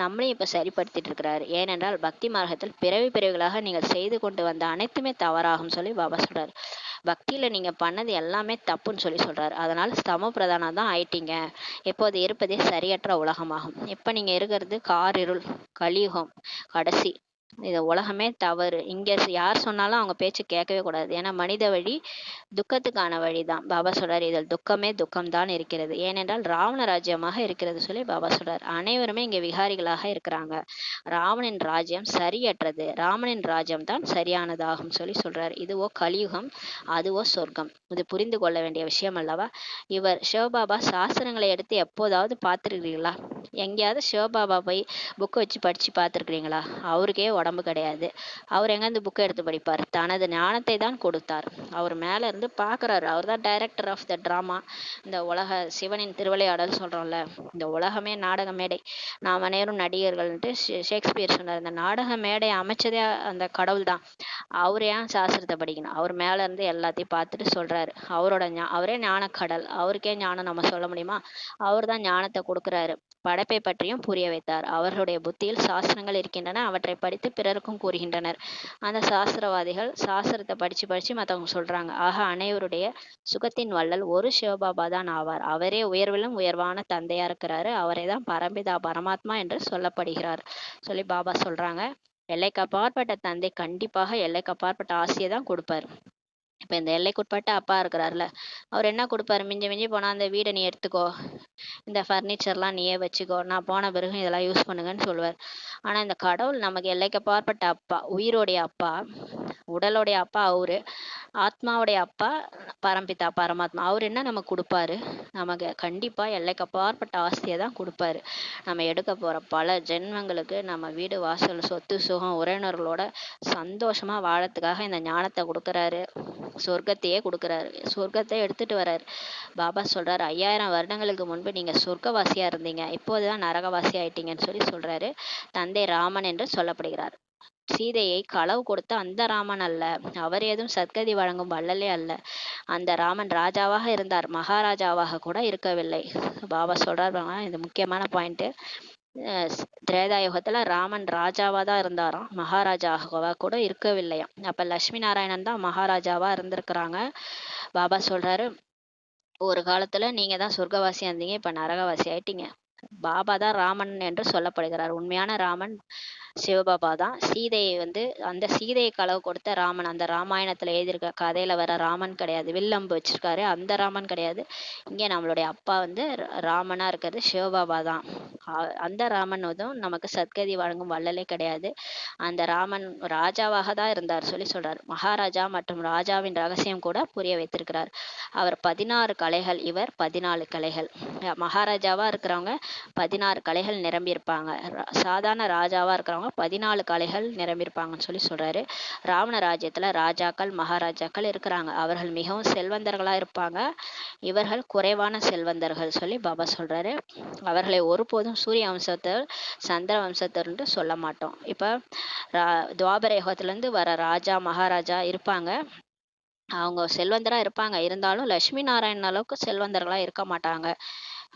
நம்மளையும் இப்ப சரிப்படுத்திட்டு இருக்கிறாரு. ஏனென்றால் பக்தி மார்க்கத்தில் பிறவி பிறவிகளாக நீங்கள் செய்து கொண்டு வந்த அனைத்துமே தவறாகும் சொல்லி பாபா சொல்றாரு. பக்தியில நீங்க பண்ணது எல்லாமே தப்புன்னு சொல்லி சொல்றாரு. அதனால சம பிரதானம் தான் ஆயிட்டீங்க. இப்போது இருப்பதே சரியற்ற உலகமாகும். இப்ப நீங்க இருக்கிறது காரிருள், கலியுகம் கடைசி. இது உலகமே தவறு. இங்க யார் சொன்னாலும் அவங்க பேச்சு கேட்கவே கூடாது. ஏன்னா மனித வழி துக்கத்துக்கான வழிதான். பாபா சொல்றாரு, இதில் துக்கமே துக்கம் தான் இருக்கிறது. ஏனென்றால் ராவண ராஜ்யமாக இருக்கிறது சொல்லி பாபா சொல்றார். அனைவருமே இங்க விகாரிகளாக இருக்கிறாங்க. ராவணின் ராஜ்யம் சரியற்றது. ராமனின் ராஜ்யம் தான் சரியானதாகும் சொல்லி சொல்றார். இதுவோ கலியுகம், அதுவோ சொர்க்கம். இது புரிந்து கொள்ள வேண்டிய விஷயம் அல்லவா? இவர் சிவபாபா சாஸ்திரங்களை எடுத்து எப்போதாவது பார்த்துருக்கிறீங்களா? எங்கேயாவது சிவபாபா போய் புக்கு வச்சு படிச்சு பார்த்துருக்குறீங்களா? அவருக்கே உடம்பு கிடையாது. அவர் எங்க இந்த புக்கை எடுத்து படிப்பார்? தனது ஞானத்தை தான் கொடுத்தார். அவர் மேல இருந்து பார்க்குறாரு. அவர் தான் டைரக்டர் ஆஃப் த ட்ராமா. இந்த உலக சிவனின் திருவிளையாடல் சொல்றோம்ல, இந்த உலகமே நாடக மேடை, நாம் அனைவரும் நடிகர்கள்ன்ட்டு ஷேக்ஸ்பியர் சொன்னார். இந்த நாடக மேடை அமைச்சதே அந்த கடவுள் தான். அவர் ஏன் சாஸ்திரத்தை படிக்கணும்? அவர் மேல இருந்து எல்லாத்தையும் பார்த்துட்டு சொல்றாரு. அவரே ஞானக்கடல். அவருக்கே ஞானம் நம்ம சொல்ல முடியுமா? அவர் தான் ஞானத்தை கொடுக்குறாரு. படைப்பை பற்றியும் புரிய வைத்தார். அவர்களுடைய புத்தியில் சாஸ்திரங்கள் இருக்கின்றன. அவற்றை படித்து பிறருக்கும் கூறுகின்றனர். அந்த சாஸ்திரவாதிகள் சாஸ்திரத்தை படிச்சு படிச்சு மற்றவங்க சொல்றாங்க. ஆக அனைவருடைய சுகத்தின் வள்ளல் ஒரு சிவபாபா தான் ஆவார். அவரே உயர்விலும் உயர்வான தந்தையா இருக்கிறாரு. அவரே தான் பரம்பிதா பரமாத்மா என்று சொல்லப்படுகிறார் சொல்லி பாபா சொல்றாங்க. எல்லைக்கு அப்பாற்பட்ட தந்தை கண்டிப்பாக எல்லைக்கு அப்பாற்பட்ட ஆசையை தான் கொடுப்பாரு. இப்போ இந்த எல்லைக்குட்பட்ட அப்பா இருக்கிறாருல, அவர் என்ன கொடுப்பாரு? மிஞ்சி மிஞ்சி போனால் அந்த வீடை நீ எடுத்துக்கோ, இந்த ஃபர்னிச்சர்லாம் நீயே வச்சுக்கோ, நான் போன பிறகு இதெல்லாம் யூஸ் பண்ணுங்கன்னு சொல்லுவார். ஆனால் இந்த கடவுள் நமக்கு எல்லைக்கு அப்பாற்பட்ட அப்பா, உயிரோடைய அப்பா, உடலுடைய அப்பா அவரு, ஆத்மாவுடைய அப்பா பரம்பிதா பரமாத்மா. அவர் என்ன நமக்கு கொடுப்பாரு? நமக்கு கண்டிப்பாக எல்லைக்கு அப்பாற்பட்ட ஆசையை தான் கொடுப்பாரு. நம்ம எடுக்க போகிற பல ஜென்மங்களுக்கு நம்ம வீடு வாசல் சொத்து சுகம் உறவினர்களோட சந்தோஷமாக வாழறதுக்காக இந்த ஞானத்தை கொடுக்குறாரு. சொர்க்கத்தையே கொடுக்குறாரு. சொர்க்கத்தை எடுத்துட்டு வர்றாரு. பாபா சொல்றாரு, 5000 வருடங்களுக்கு முன்பு நீங்க சொர்க்கவாசியா இருந்தீங்க, இப்போதுதான் நரகவாசி ஆயிட்டீங்கன்னு சொல்லி சொல்றாரு. தந்தை ராமன் என்று சொல்லப்படுகிறார். சீதையை களவு கொடுத்த அந்த ராமன் அல்ல. அவர் ஏதும் சத்கதி வழங்கும் வள்ளலே அல்ல. அந்த ராமன் ராஜாவாக இருந்தார், மகாராஜாவாக கூட இருக்கவில்லை. பாபா சொல்றார், இது முக்கியமான பாயிண்ட். திரேதாயுகத்துல ராமன் ராஜாவா தான் இருந்தாராம், மகாராஜாவா கூட இருக்கவில்லையாம். அப்ப லட்சுமி நாராயணன் தான் மகாராஜாவா இருந்திருக்கிறாங்க. பாபா சொல்றாரு, ஒரு காலத்துல நீங்க தான் சொர்க்கவாசியா இருந்தீங்க, இப்ப நரகவாசி ஆயிட்டீங்க. பாபா தான் ராமன் என்று சொல்லப்படுகிறார். உண்மையான ராமன் சிவபாபா தான். சீதையை அந்த சீதையை களவு கொடுத்த ராமன், அந்த ராமாயணத்துல எழுதியிருக்க கதையில வர ராமன் கிடையாது. வில்லம்பு வச்சிருக்காரு அந்த ராமன் கிடையாது. இங்கே நம்மளுடைய அப்பா ராமனா இருக்கிறது சிவபாபா தான். அந்த ராமன் நமக்கு சத்கதி வழங்கும் வள்ளலே கிடையாது. அந்த ராமன் ராஜாவாக தான் இருந்தார் சொல்லி சொல்றார். மகாராஜா மற்றும் ராஜாவின் ரகசியம் கூட புரிய வைத்திருக்கிறார். அவர் 16 கலைகள், இவர் 14 கலைகள். மகாராஜாவா இருக்கிறவங்க 16 கலைகள் நிரம்பியிருப்பாங்க. சாதாரண ராஜாவா இருக்கிறவங்க 14 கலைகள் நிரம்பியிருப்பாங்கன்னு சொல்லி சொல்றாரு. ராவண ராஜ்யத்துல ராஜாக்கள் மகாராஜாக்கள் இருக்கிறாங்க. அவர்கள் மிகவும் செல்வந்தர்களா இருப்பாங்க. இவர்கள் குறைவான செல்வந்தர்கள் சொல்லி பாபா சொல்றாரு. அவர்களை ஒருபோதும் சூரிய வம்சத்தர் சந்திர வம்சத்தர் என்று சொல்ல மாட்டோம். இப்ப துவாபர யுகத்துல இருந்து வர ராஜா மகாராஜா இருப்பாங்க. அவங்க செல்வந்தரா இருப்பாங்க. இருந்தாலும் லட்சுமி நாராயணன் அளவுக்கு செல்வந்தர்களா இருக்க மாட்டாங்க.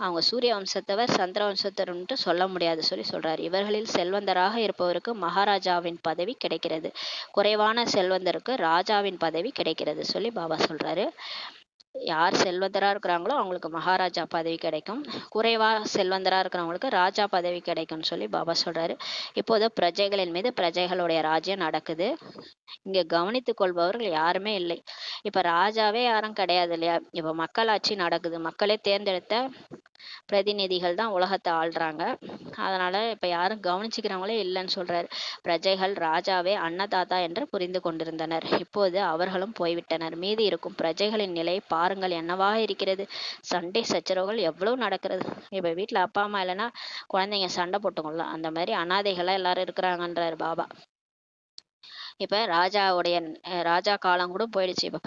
அவங்க சூரிய வம்சத்தவர் சந்திர வம்சத்தர்ன்ட்டு சொல்ல முடியாது சொல்லி சொல்றாரு. இவர்களில் செல்வந்தராக இருப்பவருக்கு மகாராஜாவின் பதவி கிடைக்கிறது. குறைவான செல்வந்தருக்கு ராஜாவின் பதவி கிடைக்கிறது சொல்லி பாபா சொல்றாரு. யார் செல்வந்தரா இருக்கிறாங்களோ அவங்களுக்கு மகாராஜா பதவி கிடைக்கும், குறைவா செல்வந்தரா இருக்கிறவங்களுக்கு ராஜா பதவி கிடைக்கும்னு சொல்லி பாபா சொல்றாரு. இப்போது பிரஜைகளின் மீது பிரஜைகளுடைய ராஜ்யம் நடக்குது. இங்க கவனித்துக் கொள்பவர்கள் யாருமே இல்லை. இப்ப ராஜாவே யாரும் கிடையாது இல்லையா? இப்ப மக்களாட்சி நடக்குது. மக்களே தேர்ந்தெடுத்த பிரதிநிதிகள் தான் உலகத்தை ஆள்றாங்க. அதனால இப்ப யாரும் கவனிச்சுக்கிறவங்களே இல்லைன்னு சொல்றாரு. பிரஜைகள் ராஜாவே அன்னதாதா என்று புரிந்து கொண்டிருந்தனர். இப்போது அவர்களும் போய்விட்டனர். மீதி இருக்கும் பிரஜைகளின் நிலை பாருங்கள் என்னவாக இருக்கிறது. சண்டை சச்சரவுகள் எவ்வளவு நடக்கிறது. இப்ப வீட்டுல அப்பா அம்மா இல்லைன்னா குழந்தைங்க சண்டை போட்டுக்கலாம். அந்த மாதிரி அனாதைகளா எல்லாரும் இருக்கிறாங்கன்றாரு பாபா. இப்ப ராஜா காலம் கூட போயிடுச்சு. இப்ப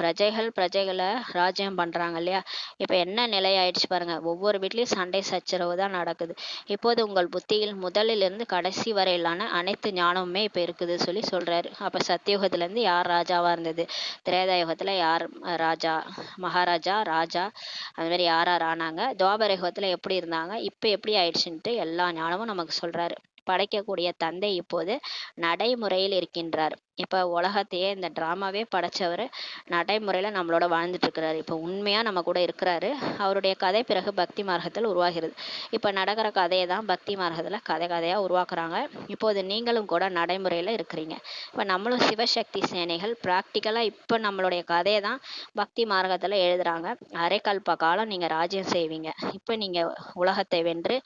பிரஜைகளை ராஜ்யம் பண்றாங்க இல்லையா? இப்ப என்ன நிலை ஆயிடுச்சு பாருங்க. ஒவ்வொரு வீட்லயும் சண்டை சச்சரவு தான் நடக்குது. இப்போது உங்கள் புத்தியில் முதலில் இருந்து கடைசி வரையிலான அனைத்து ஞானமுமே இப்ப இருக்குது சொல்லி சொல்றாரு. அப்ப சத்தியுகத்துல இருந்து யார் ராஜாவா இருந்தது, திரேதாயுகத்துல யார் ராஜா மகாராஜா ராஜா, அந்த மாதிரி யார் ஆனாங்க, துவாபர யுகத்துல எப்படி இருந்தாங்க, இப்ப எப்படி ஆயிடுச்சுன்ட்டு எல்லா ஞானமும் நமக்கு சொல்றாரு. படைக்கக்கூடிய தந்தை இப்போது நடைமுறையில் இருக்கின்றார். இப்போ உலகத்தையே இந்த ட்ராமாவே படைச்சவர் நடைமுறையில் நம்மளோட வாழ்ந்துட்டு இருக்கிறாரு. இப்போ உண்மையாக நம்ம கூட இருக்கிறாரு. அவருடைய கதை பிறகு பக்தி மார்க்கத்தில் உருவாகிறது. இப்போ நடக்கிற கதையை தான் பக்தி மார்க்கத்தில் கதை கதையாக உருவாக்குறாங்க. இப்போது நீங்களும் கூட நடைமுறையில் இருக்கிறீங்க. இப்போ நம்மளும் சிவசக்தி சேனைகள் ப்ராக்டிக்கலாக இப்போ நம்மளுடைய கதையை தான் பக்தி மார்க்கத்தில் எழுதுகிறாங்க. அரைக்கல்ப காலம் நீங்கள் ராஜ்யம் செய்வீங்க. இப்போ நீங்கள் உலகத்தை வென்று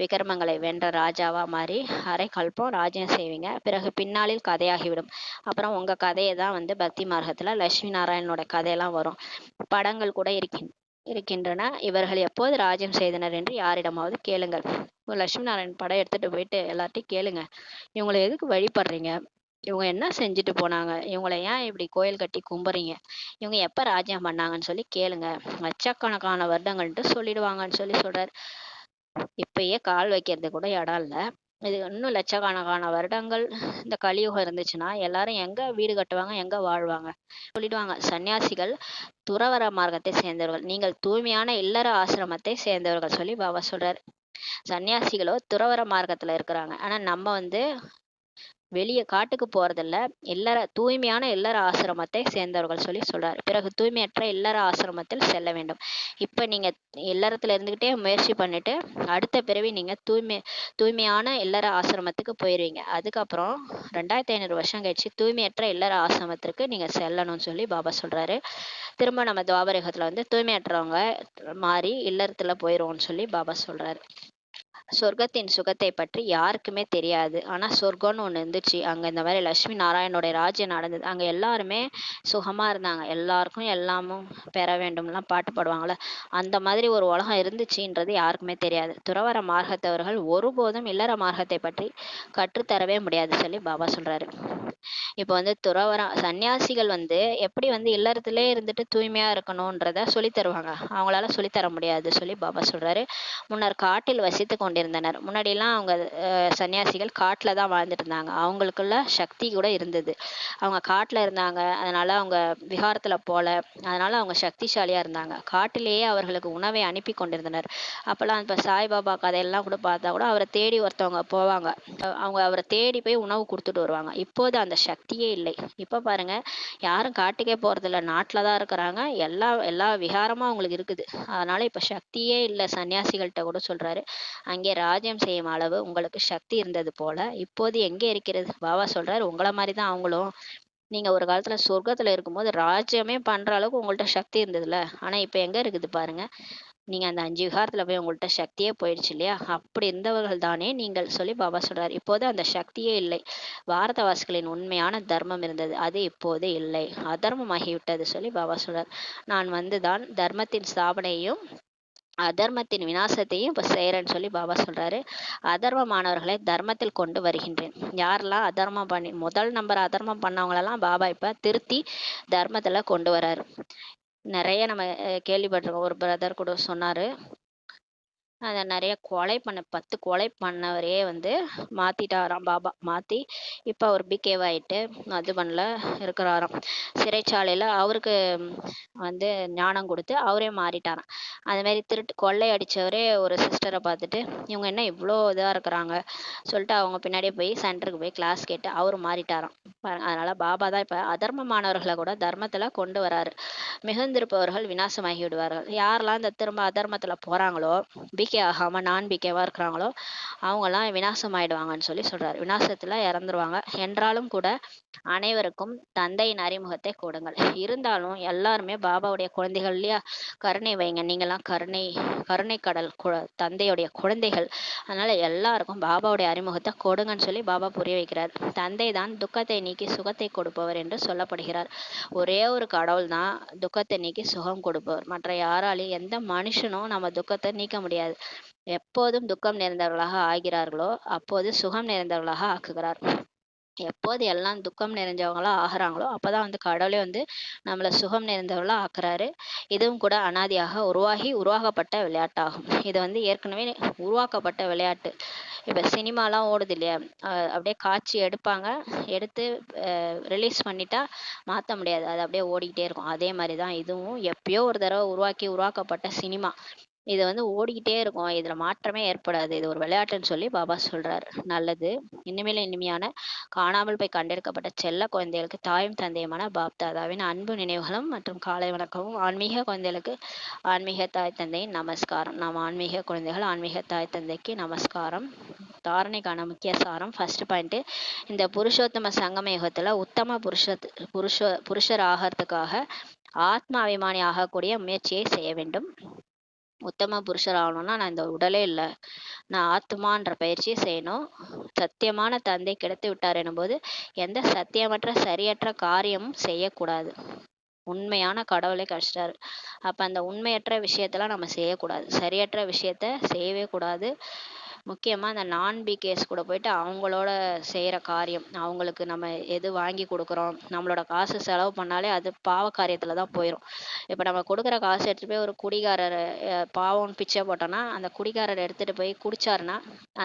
விக்ரமங்களை வென்ற ராஜாவா மாறி அரைக்கல்பம் ராஜ்யம் செய்வீங்க. பிறகு பின்னாளில் கதையாகிவிடும். அப்புறம் உங்க கதையை தான் பக்தி மார்க்கத்துல லட்சுமி நாராயணனோட கதையெல்லாம் வரும். படங்கள் கூட இருக்கின்றன. இவர்கள் எப்போது ராஜ்யம் செய்தனர் என்று யாரிடமாவது கேளுங்கள். லட்சுமி நாராயணன் படம் எடுத்துட்டு போயிட்டு எல்லார்ட்டையும் கேளுங்க, இவங்களை எதுக்கு வழிபடுறீங்க, இவங்க என்ன செஞ்சுட்டு போனாங்க, இவங்களை ஏன் இப்படி கோயில் கட்டி கும்புறீங்க, இவங்க எப்ப ராஜ்யம் பண்ணாங்கன்னு சொல்லி கேளுங்க, லட்சக்கணக்கான வருடங்கள்ட்டு சொல்லிடுவாங்கன்னு சொல்றாரு. இப்பயே கால் வைக்கிறது கூட இடம் இல்லை. இது இன்னும் லட்சக்கணக்கான வருடங்கள் இந்த கலியுகம் இருந்துச்சுன்னா எல்லாரும் எங்க வீடு கட்டுவாங்க, எங்க வாழ்வாங்க சொல்லிடுவாங்க. சன்னியாசிகள் துறவற மார்க்கத்தை சேர்ந்தவர்கள், நீங்கள் தூய்மையான இல்லற ஆசிரமத்தை சேர்ந்தவர்கள் சொல்லி பாபா சொல்றாரு. சன்னியாசிகளோ துறவற மார்க்கத்துல இருக்கிறாங்க. ஆனா நம்ம வெளியே காட்டுக்கு போறதில்ல, தூய்மையான இல்லற ஆசிரமத்தை சேர்ந்தவர்கள் சொல்லி சொல்றாரு. பிறகு தூய்மையற்ற இல்லற ஆசிரமத்தில் செல்ல வேண்டும். இப்ப நீங்க இல்லறத்துல இருந்துகிட்டே முயற்சி பண்ணிட்டு அடுத்த பிறவி நீங்க தூய்மையான இல்லற ஆசிரமத்துக்கு போயிருவீங்க. அதுக்கப்புறம் 2500 வருஷம் கழிச்சு தூய்மையற்ற இல்லற ஆசிரமத்திற்கு நீங்க செல்லணும்னு சொல்லி பாபா சொல்றாரு. திரும்ப நம்ம துவாபரயுகத்துல தூய்மையற்றவங்க மாறி இல்லறத்துல போயிருவோம்னு சொல்லி பாபா சொல்றாரு. சொர்க்கத்தின் சுகத்தை பற்றி யாருக்குமே தெரியாது. ஆனா சொர்க்கம்னு ஒண்ணு இருந்துச்சு. அங்க இந்த மாதிரி லட்சுமி நாராயணனுடைய ராஜ்யம் நடந்தது. அங்க எல்லாருமே சுகமா இருந்தாங்க. எல்லாருக்கும் எல்லாமும் பெற வேண்டும்லாம் பாட்டு பாடுவாங்கல்ல, அந்த மாதிரி ஒரு உலகம் இருந்துச்சுன்றது யாருக்குமே தெரியாது. துறவற மார்க்கத்தவர்கள் ஒருபோதும் இல்லற மார்க்கத்தை பற்றி கற்றுத்தரவே முடியாது சொல்லி பாபா சொல்றாரு. இப்போ துறவற சன்னியாசிகள் எப்படி இல்லறத்திலே இருந்துட்டு தூய்மையா இருக்கணும்ன்றத சொல்லி தருவாங்க. அவங்களால சொல்லி தர முடியாது சொல்லி பாபா சொல்றாரு. முன்னர் காட்டில் வசித்து கொண்டிருந்தனர். முன்னாடியெல்லாம் அவங்க சன்னியாசிகள் காட்டுல தான் வாழ்ந்துட்டு இருந்தாங்க. அவங்களுக்குள்ள சக்தி கூட இருந்தது. அவங்க காட்டுல இருந்தாங்க, அதனால அவங்க விகாரத்துல போல, அதனால அவங்க சக்திசாலியா இருந்தாங்க. காட்டிலேயே அவர்களுக்கு உணவை அனுப்பி கொண்டிருந்தனர். அப்பெல்லாம் இப்ப சாய்பாபா கதையெல்லாம் கூட பார்த்தா கூட அவரை தேடி ஒருத்தவங்க போவாங்க. அவங்க அவரை தேடி போய் உணவு கொடுத்துட்டு வருவாங்க. இப்போது அந்த சக்தியே இல்லை. இப்ப பாருங்க, யாரும் காட்டுக்கே போறதில்ல, நாட்டில தான் இருக்கிறாங்க. எல்லா விகாரமும் அவங்களுக்கு இருக்குது. அதனால இப்ப சக்தியே இல்லை சன்னியாசிகள்கிட்ட கூட சொல்றாரு. அங்கே ராஜ்யம் செய்யும் அளவு உங்களுக்கு சக்தி இருந்தது போல இப்போது எங்கே இருக்கிறது? பாபா சொல்றாரு, உங்களை மாதிரி தான் அவங்களும். நீங்க ஒரு காலத்துல சொர்க்கத்துல இருக்கும்போது ராஜ்யமே பண்ற அளவுக்கு உங்கள்ட்ட சக்தி இருந்ததுல, ஆனா இப்ப எங்க இருக்குது பாருங்க. நீங்க அந்த 5 விகாரத்துல போய் உங்கள்ட்ட சக்தியே போயிடுச்சு இல்லையா? அப்படி இருந்தவர்கள் தானே நீங்கள் சொல்லி பாபா சொல்றாரு. இப்போது அந்த சக்தியே இல்லை. பாரதவாசிகளின் உண்மையான தர்மம் இருந்தது, அது இப்போது இல்லை, அதர்மமாகிவிட்டது சொல்லி பாபா சொல்றார். நான் வந்துதான் தர்மத்தின் ஸ்தாபனையும் அதர்மத்தின் விநாசத்தையும் இப்ப செய்யறேன்னு சொல்லி பாபா சொல்றாரு. அதர்மமானவர்களை தர்மத்தில் கொண்டு வருகின்றேன். யாரெல்லாம் அதர்மம் பண்ணி முதல் நம்பர் அதர்மம் பண்ணவங்களெல்லாம் பாபா இப்ப திருத்தி தர்மத்துல கொண்டு வராரு. நிறைய நம்ம கேள்விப்பட்டிருக்கோம். ஒரு பிரதர் கூட சொன்னாரு, அதை நிறைய கொலை 10 கொலை பண்ணவரே மாத்திட்டாராம் பாபா. மாத்தி இப்ப அவர் பிகேவாயிட்டு மதுபன்ல இருக்கிறாராம். சிறைச்சாலையில அவருக்கு ஞானம் கொடுத்து அவரே மாறிட்டாராம். அது மாதிரி கொள்ளை அடிச்சவரே ஒரு சிஸ்டரை பார்த்துட்டு இவங்க என்ன இவ்வளோ இதா இருக்கிறாங்க சொல்லிட்டு அவங்க பின்னாடியே போய் சென்டருக்கு போய் கிளாஸ் கேட்டு அவரு மாறிட்டாராம். அதனால பாபா தான் இப்ப அதர்மமானவர்களை கூட தர்மத்துல கொண்டு வராரு. மிகுந்திருப்பவர்கள் விநாசமாகி விடுவார்கள். யாரெல்லாம் திரும்ப அதர்மத்துல போறாங்களோ, பிகே ஆகாம நான் பிகேவா இருக்கிறாங்களோ அவங்கெல்லாம் விநாசம் ஆயிடுவாங்கன்னு சொல்லி சொல்றாரு. விநாசத்துல இறந்துருவாங்க. என்றாலும் கூட அனைவருக்கும் தந்தையின் அறிமுகத்தை கொடுங்கள். இருந்தாலும் எல்லாருமே பாபாவுடைய குழந்தைகள் இல்லையா? கருணை வைங்க. நீங்கெல்லாம் கருணை கடல் தந்தையுடைய குழந்தைகள். அதனால எல்லாருக்கும் பாபாவுடைய அறிமுகத்தை கொடுங்கன்னு சொல்லி பாபா புரிய வைக்கிறார். தந்தை தான் துக்கத்தை நீக்கி சுகத்தை கொடுப்பவர் என்று சொல்லப்படுகிறார். ஒரே ஒரு கடவுள் தான் துக்கத்தை நீக்கி சுகம் கொடுப்பவர். மற்ற யாராலையும் எந்த மனுஷனும் நம்ம துக்கத்தை நீக்க முடியாது. எப்போதும் துக்கம் நிறைந்தவர்களாக ஆகிறார்களோ அப்போது சுகம் நிறைந்தவர்களாக ஆக்குகிறார். எப்போது எல்லாம் துக்கம் நிறைஞ்சவங்களா ஆகுறாங்களோ அப்பதான் கடவுளே நம்மளை சுகம் நிறைந்தவர்களா ஆக்குறாரு. இதுவும் கூட அனாதியாக உருவாக்கப்பட்ட விளையாட்டாகும். இது ஏற்கனவே உருவாக்கப்பட்ட விளையாட்டு. இப்ப சினிமாலாம் ஓடுது இல்லையா? அப்படியே காட்சி எடுப்பாங்க, எடுத்து ரிலீஸ் பண்ணிட்டா மாத்த முடியாது, அது அப்படியே ஓடிக்கிட்டே இருக்கும். அதே மாதிரிதான் இதுவும் எப்பயோ ஒரு தடவை உருவாக்கப்பட்ட சினிமா. இது வந்து ஓடிக்கிட்டே இருக்கும். இதுல மாற்றமே ஏற்படாது. இது ஒரு விளையாட்டுன்னு சொல்லி பாபா சொல்றாரு. நல்லது. இனிமேல் இனிமையான காணாமல் போய் கண்டெடுக்கப்பட்ட செல்ல குழந்தைகளுக்கு தாயும் தந்தையுமான பாப்தாதாவின் அன்பு நினைவுகளும் மற்றும் காலை வணக்கமும். ஆன்மீக குழந்தைகளுக்கு ஆன்மீக தாய் தந்தையின் நமஸ்காரம். நாம் ஆன்மீக குழந்தைகள் ஆன்மீக தாய் தந்தைக்கு நமஸ்காரம். தாரணைக்கான முக்கிய சாரம். ஃபர்ஸ்ட் பாயிண்ட், இந்த புருஷோத்தம சங்கம யுகத்துல உத்தம புருஷர் ஆகிறதுக்காக ஆத்ம அபிமானி ஆகக்கூடிய முயற்சியை செய்ய வேண்டும். உத்தம புருஷர் ஆகணும்னா நான் இந்த உடலே இல்லை, நான் ஆத்மான்ற பயிற்சியை செய்யணும். சத்தியமான தந்தை கிடைத்து விட்டார் எனும்போது எந்த சத்தியமற்ற சரியற்ற காரியமும் செய்யக்கூடாது. உண்மையான கடவுளை கிடைச்சிட்டாரு. அப்ப அந்த உண்மையற்ற விஷயத்தெல்லாம் நம்ம செய்யக்கூடாது. சரியற்ற விஷயத்த செய்யவே கூடாது. முக்கியமா அந்த நான்-பிகேஸ் கூட போயிட்டு அவங்களோட செய்யற காரியம், அவங்களுக்கு நம்ம எது வாங்கி கொடுக்குறோம், நம்மளோட காசு செலவு பண்ணாலே அது பாவ காரியத்துல தான் போயிடும். இப்ப நம்ம கொடுக்குற காசு எடுத்துட்டு போய் ஒரு குடிகாரர் பாவம் பிச்சை போட்டோம்னா, அந்த குடிகாரர் எடுத்துட்டு போய் குடிச்சாருன்னா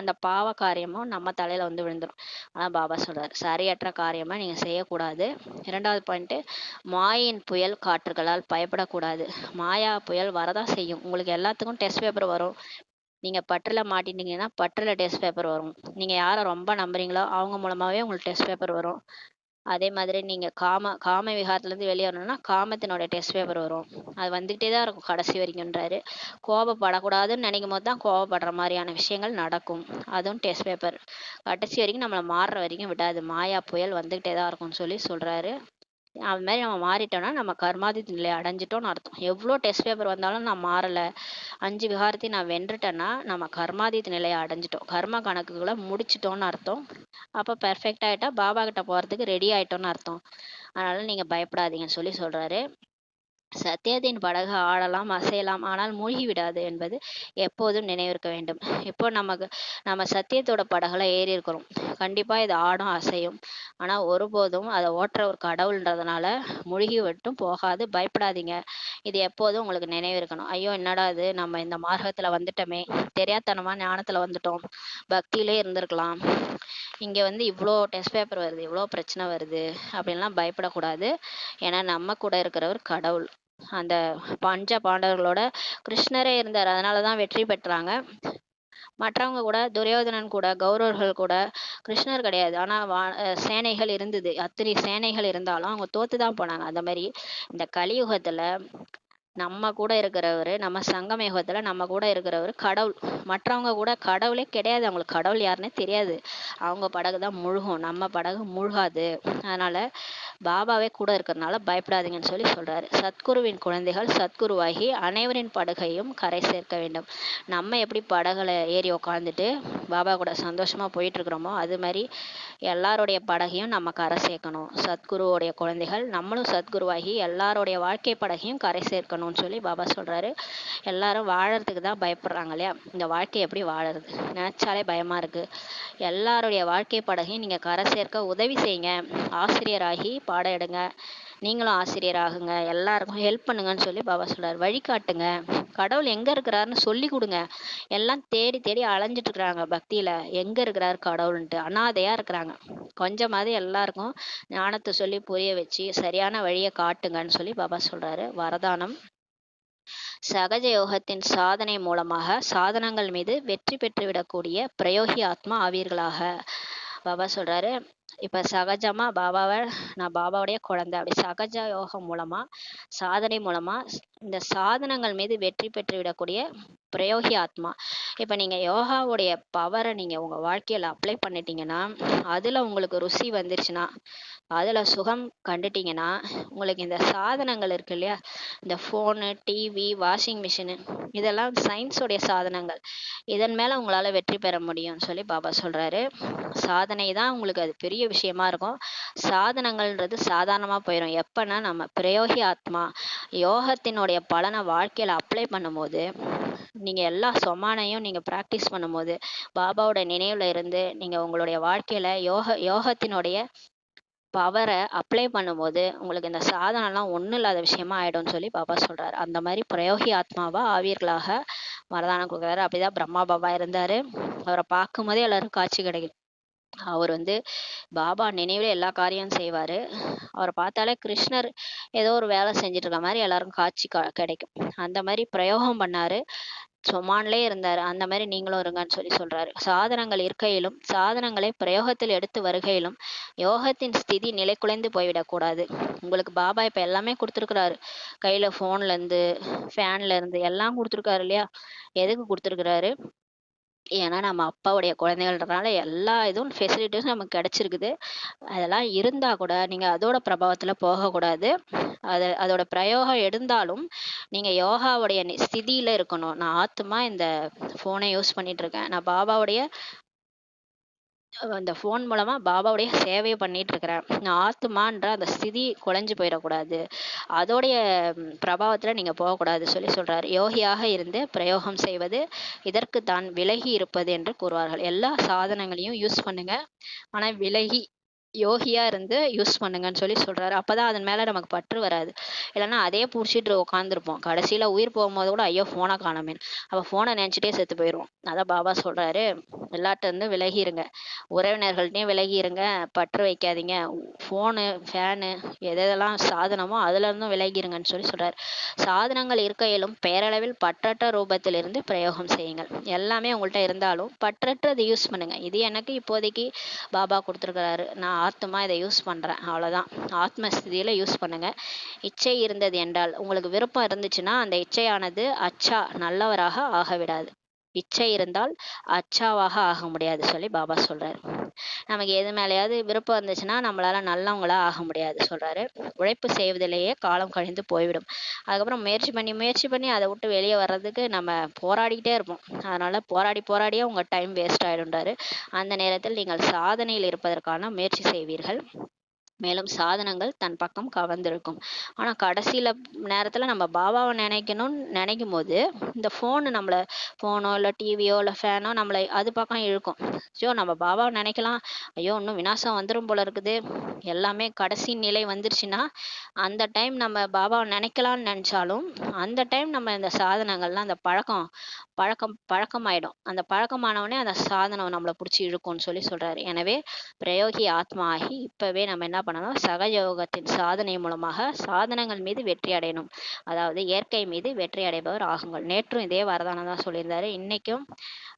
அந்த பாவ காரியமும் நம்ம தலையில வந்து விழுந்துடும். ஆனா பாபா சொல்றாரு, சரியற்ற காரியமா நீங்க செய்யக்கூடாது. இரண்டாவது பாயிண்ட், மாயின் புயல் காற்றுகளால் பயப்படக்கூடாது. மாயா புயல் வரதான் செய்யும். உங்களுக்கு எல்லாத்துக்கும் டெஸ்ட் பேப்பர் வரும். நீங்க பற்றுல மாட்டிட்டீங்கன்னா பற்றுல டெஸ்ட் பேப்பர் வரும். நீங்க யாரை ரொம்ப நம்புறீங்களோ அவங்க மூலமாவே உங்களுக்கு டெஸ்ட் பேப்பர் வரும். அதே மாதிரி நீங்க காம விகாரத்துல இருந்து வெளியே வரணும்னா காமத்தினோட டெஸ்ட் பேப்பர் வரும். அது வந்துகிட்டே தான் இருக்கும் கடைசி வரைக்கும்ன்றாரு. கோபப்படக்கூடாதுன்னு நினைக்கும் போது தான் கோபப்படுற மாதிரியான விஷயங்கள் நடக்கும். அதுவும் டெஸ்ட் பேப்பர் கடைசி வரைக்கும் நம்மளை மாறுற வரைக்கும் விடாது. மாயா புயல் வந்துகிட்டே தான் இருக்கும்னு சொல்லி சொல்றாரு. அது மாதிரி நம்ம மாறிட்டோம்னா நம்ம கர்மாதித் நிலையை அடைஞ்சிட்டோம்னு அர்த்தம். எவ்வளோ டெஸ்ட் பேப்பர் வந்தாலும் நான் மாறலை, 5 விகாரத்தையும் நான் வென்றுட்டேன்னா நம்ம கர்மாதித் நிலையை அடைஞ்சிட்டோம், கர்ம கணக்குகளை முடிச்சிட்டோம்னு அர்த்தம். அப்போ பெர்ஃபெக்ட் ஆகிட்டா பாபா கிட்ட போகிறதுக்கு ரெடி ஆகிட்டோன்னு அர்த்தம். அதனால நீங்கள் பயப்படாதீங்கன்னு சொல்லி சொல்கிறாரு. சத்தியத்தின் படகு ஆடலாம் அசையலாம், ஆனால் மூழ்கி விடாது என்பது எப்போதும் நினைவிருக்க வேண்டும். இப்போ நம்ம சத்தியத்தோட படகுல ஏறி இருக்கிறோம். கண்டிப்பா இது ஆடும் அசையும். ஆனா ஒருபோதும் அதை ஓட்டுற ஒரு கடவுள்ன்றதுனால மூழ்கி விட்டும் போகாது. பயப்படாதீங்க. இது எப்போதும் உங்களுக்கு நினைவு இருக்கணும். ஐயோ என்னடா இது, நம்ம இந்த மார்க்கத்துல வந்துட்டோமே, தெரியாதனமா ஞானத்துல வந்துட்டோம், பக்தியிலே இருந்திருக்கலாம், இங்க வந்து இவ்வளோ டெஸ்ட் பேப்பர் வருது, இவ்வளோ பிரச்சனை வருது அப்படின்லாம் பயப்படக்கூடாது. ஏன்னா நம்ம கூட இருக்கிறவர் கடவுள். அந்த பஞ்ச பாண்டவர்களோட கிருஷ்ணரே இருந்தார், அதனாலதான் வெற்றி பெற்றாங்க. மற்றவங்க கூட, துரியோதனன் கூட, கௌரவர்கள் கூட கிருஷ்ணர் கிடையாது. ஆனா சேனைகள் இருந்தது. அத்தனை சேனைகள் இருந்தாலும் அவங்க தோத்துதான் போனாங்க. அந்த மாதிரி இந்த கலியுகத்துல நம்ம கூட இருக்கிறவரு, நம்ம சங்கம யுகத்துல நம்ம கூட இருக்கிறவரு கடவுள். மற்றவங்க கூட கடவுளே கிடையாது, அவங்களுக்கு கடவுள் யாருன்னே தெரியாது. அவங்க படகு தான் முழுகும், நம்ம படகு முழுகாது. அதனால பாபாவே கூட இருக்கிறதுனால பயப்படாதீங்கன்னு சொல்லி சொல்றாரு. சத்குருவின் குழந்தைகள் சத்குருவாகி அனைவரின் படகையும் கரை சேர்க்க வேண்டும். நம்ம எப்படி படகுல ஏறி உக்காந்துட்டு பாபா கூட சந்தோஷமா போயிட்டு இருக்கிறோமோ அது மாதிரி எல்லாருடைய படகையும் நம்ம கரை சேர்க்கணும். சத்குருவோடைய குழந்தைகள் நம்மளும் சத்குருவாகி எல்லாருடைய வாழ்க்கை படகையும் கரை சேர்க்கணும்னு சொல்லி பாபா சொல்றாரு. எல்லாரும் வாழறதுக்கு தான் பயப்படுறாங்க இல்லையா, இந்த வாழ்க்கை எப்படி வாழறது நினைச்சாலே பயமா இருக்கு. எல்லாருடைய வாழ்க்கை படகையும் நீங்க கரை சேர்க்க உதவி செய்யுங்க. ஆசிரியராகி பாடம் எடுங்க, நீங்களும் ஆசிரியராகுங்க, எல்லாருக்கும் ஹெல்ப் பண்ணுங்கன்னு சொல்லி பாபா சொல்றாரு. வழிகாட்டுங்க, கடவுள் எங்க இருக்கிறாருன்னு சொல்லி கொடுங்க. எல்லாம் தேடி தேடி அலைஞ்சிட்டு இருக்கிறாங்க பக்தியில, எங்க இருக்கிறாரு கடவுள்ன்ட்டு அனாதையா இருக்கிறாங்க. கொஞ்சமாவது எல்லாருக்கும் ஞானத்தை சொல்லி புரிய வச்சு சரியான வழியை காட்டுங்கன்னு சொல்லி பாபா சொல்றாரு. வரதானம், சகஜ யோகத்தின் சாதனை மூலமாக சாதனங்கள் மீது வெற்றி பெற்றுவிடக்கூடிய பிரயோகி ஆத்மா ஆவீர்களாக. பாபா சொல்றாரு, இப்ப சகஜமா பாபாவை, நான் பாபாவுடைய குழந்தை, அப்படி சகஜ யோகம் மூலமா சாதனை மூலமா இந்த சாதனங்கள் மீது வெற்றி பெற்று விடக்கூடிய பிரயோகி ஆத்மா. இப்ப நீங்க யோகாவுடைய பவரை நீங்க உங்க வாழ்க்கையில அப்ளை பண்ணிட்டீங்கன்னா, அதுல உங்களுக்கு ருசி வந்துருச்சுன்னா, அதுல சுகம் கண்டுட்டீங்கன்னா, உங்களுக்கு இந்த சாதனங்கள் இருக்கு இல்லையா, இந்த போனு, டிவி, வாஷிங் மிஷினு, இதெல்லாம் சயின்ஸோடைய சாதனங்கள், இதன் மேல உங்களால வெற்றி பெற முடியும்னு சொல்லி பாபா சொல்றாரு. சாதனை தான் உங்களுக்கு அது பெரிய விஷயமா இருக்கும். சாதனங்கள்ன்றது சாதாரணமா போயிடும் எப்பன்னா நம்ம பிரயோகி ஆத்மா யோகத்தினுடைய பலனை வாழ்க்கையில அப்ளை பண்ணும்போது, நீங்க எல்லா சொமானையும் நீங்க பிராக்டிஸ் பண்ணும்போது, பாபாவோட நினைவுல இருந்து நீங்க உங்களுடைய வாழ்க்கையில யோகத்தினுடைய பவரை அப்ளை பண்ணும்போது உங்களுக்கு இந்த சாதனம்லாம் ஒன்றும் இல்லாத விஷயமா ஆயிடும்னு சொல்லி பாபா சொல்றாரு. அந்த மாதிரி பிரயோகி ஆத்மாவா ஆவீர்களாக வரதானம் கொடுக்குறாரு. அப்படிதான் பிரம்மா பாபா இருந்தாரு. அவரை பார்க்கும் போதே எல்லாரும் காட்சி கிடைக்கும். அவர் வந்து பாபா நினைவிலே எல்லா காரியம் செய்வாரு. அவர பார்த்தாலே கிருஷ்ணர் ஏதோ ஒரு வேலை செஞ்சுட்டு இருக்க மாரி எல்லாருக்கும் காட்சி கிடைக்கும். அந்த மாரி பிரயோகம் பண்ணாரு. சொமான்லே இருந்தாரு. அந்த மாரி நீங்களும் இருங்கன்னு சொல்றாரு. சாதனங்கள் இருக்கையிலும், சாதனங்களை பிரயோகத்தில் எடுத்து வருகையிலும், யோகத்தின் ஸ்திதி நிலைகுலைந்து போய்விடக்கூடாது. உங்களுக்கு பாபா இப்ப எல்லாமே குடுத்துருக்கிறாரு. கையில ஃபோன்லேருந்து, ஃபேன்லேருந்து எல்லாம் குடுத்துருக்காரு இல்லையா? எதுக்கு குடுத்துருக்கிறாரு? ஏன்னா நம்ம அப்பாவுடைய குழந்தைகள்ன்றனால எல்லா இதுவும் ஃபெசிலிட்டீஸும் நமக்கு கிடைச்சிருக்குது. அதெல்லாம் இருந்தா கூட நீங்க அதோட பிரபாவத்துல போகக்கூடாது. அதோட பிரயோகம் இருந்தாலும், நீங்க யோகாவுடைய ஸ்திதியில இருக்கணும். நான் ஆத்துமா இந்த ஃபோன யூஸ் பண்ணிட்டு இருக்கேன். நான் பாபாவுடைய அந்த ஃபோன் மூலமா பாபாவுடைய சேவைய பண்ணிட்டு இருக்கிறேன். நான் ஆத்துமான்ற அந்த ஸ்திதி குலைஞ்சு போயிடக்கூடாது. அதோடைய பிரபாவத்துல நீங்க போகக்கூடாது சொல்றாரு. யோகியாக இருந்து பிரயோகம் செய்வது, இதற்கு தான் விலகி இருப்பது என்று கூறுவார்கள். எல்லா சாதனங்களையும் யூஸ் பண்ணுங்க. ஆனா விலகி யோகியா இருந்து யூஸ் பண்ணுங்கன்னு சொல்றாரு. அப்பதான் அதன் மேல நமக்கு பற்று வராது. இல்லைன்னா அதே புடிச்சிட்டு உட்காந்துருப்போம். கடைசியில உயிர் போகும்போது கூட ஐயோ ஃபோனை காணோமேன்னு. அப்ப ஃபோனை நினைச்சிட்டே செத்து போயிடுவோம். அதான் பாபா சொல்றாரு, எல்லாட்ட இருந்து விலகி இருங்க. உறவினர்கள்ட்டையும் விலகி இருங்க. பற்று வைக்காதீங்க. ஃபோனு, ஃபேனு எதெல்லாம் சாதனமோ அதுல இருந்தும் விலகிருங்கன்னு சொல்றாரு. சாதனங்கள் இருக்கையிலும் பேரளவில் பற்றற்ற ரூபத்திலிருந்து பிரயோகம் செய்யுங்கள். எல்லாமே உங்கள்ட்ட இருந்தாலும் பற்றற்றது யூஸ் பண்ணுங்க. இது எனக்கு இப்போதைக்கு பாபா கொடுத்துருக்கிறாரு. நான் ஆத்மா இதை யூஸ் பண்றேன். அவ்வளவுதான். ஆத்ம ஸ்திதியில யூஸ் பண்ணுங்க. இச்சை இருந்தது என்றால், உங்களுக்கு விருப்பம் இருந்துச்சுன்னா அந்த இச்சையானது அச்சா நல்லவராக ஆகவிடாது. இச்சை இருந்தால் அச்சாவாக ஆக முடியாது பாபா சொல்றாரு. நமக்கு எது மேலேயாவது விருப்பம் இருந்துச்சுன்னா நம்மளால நல்லவங்களா ஆக முடியாது சொல்றாரு. உழைப்பு செய்வதிலேயே காலம் கழிந்து போய்விடும். அதுக்கப்புறம் முயற்சி பண்ணி அதை விட்டு வெளியே வர்றதுக்கு நம்ம போராடிக்கிட்டே இருப்போம். அதனால போராடியே உங்க டைம் வேஸ்ட் ஆயிடும்ன்றாரு. அந்த நேரத்தில் நீங்கள் சாதனையில் இருப்பதற்கான முயற்சி செய்வீர்கள். மேலும் சாதனங்கள் தன் பக்கம் கவர்ந்திருக்கும். ஆனா கடைசியில நேரத்துல நம்ம பாபாவை நினைக்கணும்னு நினைக்கும் போது இந்த போனோ இல்ல டிவியோ இல்ல ஃபேனோ நம்மளை அது பக்கம் இழுக்கும். ஐயோ நம்ம பாபாவை நினைக்கலாம், ஐயோ இன்னும் விநாசம் வந்துரும் போல இருக்குது, எல்லாமே கடைசி நிலை வந்துருச்சுன்னா அந்த டைம் நம்ம பாபாவை நினைக்கலாம்னு நினைச்சாலும் அந்த டைம் நம்ம இந்த சாதனங்கள்லாம் அந்த பழக்கமாயிடும். அந்த பழக்கமானவனே அந்த சாதனம் நம்மளை பிடிச்சி இழுக்கும்னு சொல்றாரு. எனவே பிரயோகி ஆத்மா ஆகி இப்பவே நம்ம என்ன பண்ணணும், சகயோகத்தின் சாதனை மூலமாக சாதனங்கள் மீது வெற்றி அடையணும். அதாவது இயற்கை மீது வெற்றி அடைபவர் ஆகுங்கள். நேற்றும் இதே வரதானம் தான் சொல்லியிருந்தாரு. இன்னைக்கும்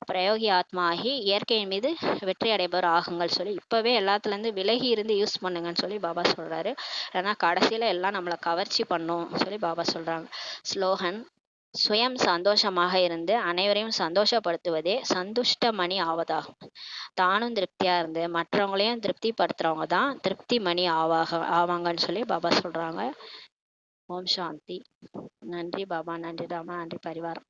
பிரயோகி ஆத்மா ஆகி இயற்கையின் மீது வெற்றி அடைபவர் ஆகுங்கள் இப்பவே எல்லாத்துல இருந்து விலகி இருந்து யூஸ் பண்ணுங்கன்னு பாபா சொல்றாரு. ஏன்னா கடைசியில எல்லாம் நம்மளை கவர்ச்சி பண்ணும் பாபா சொல்றாங்க. ஸ்லோகன்: சுயம் சந்தோஷமாக இருந்து அனைவரையும் சந்தோஷப்படுத்துவதே சந்துஷ்ட மணி ஆவதாகும். தானும் திருப்தியா இருந்து மற்றவங்களையும் திருப்தி படுத்துறவங்க தான் திருப்தி மணி ஆவாங்கன்னு பாபா சொல்றாங்க. ஓம் சாந்தி. நன்றி பாபா, நன்றி ராமா, நன்றி பரிவாரம்.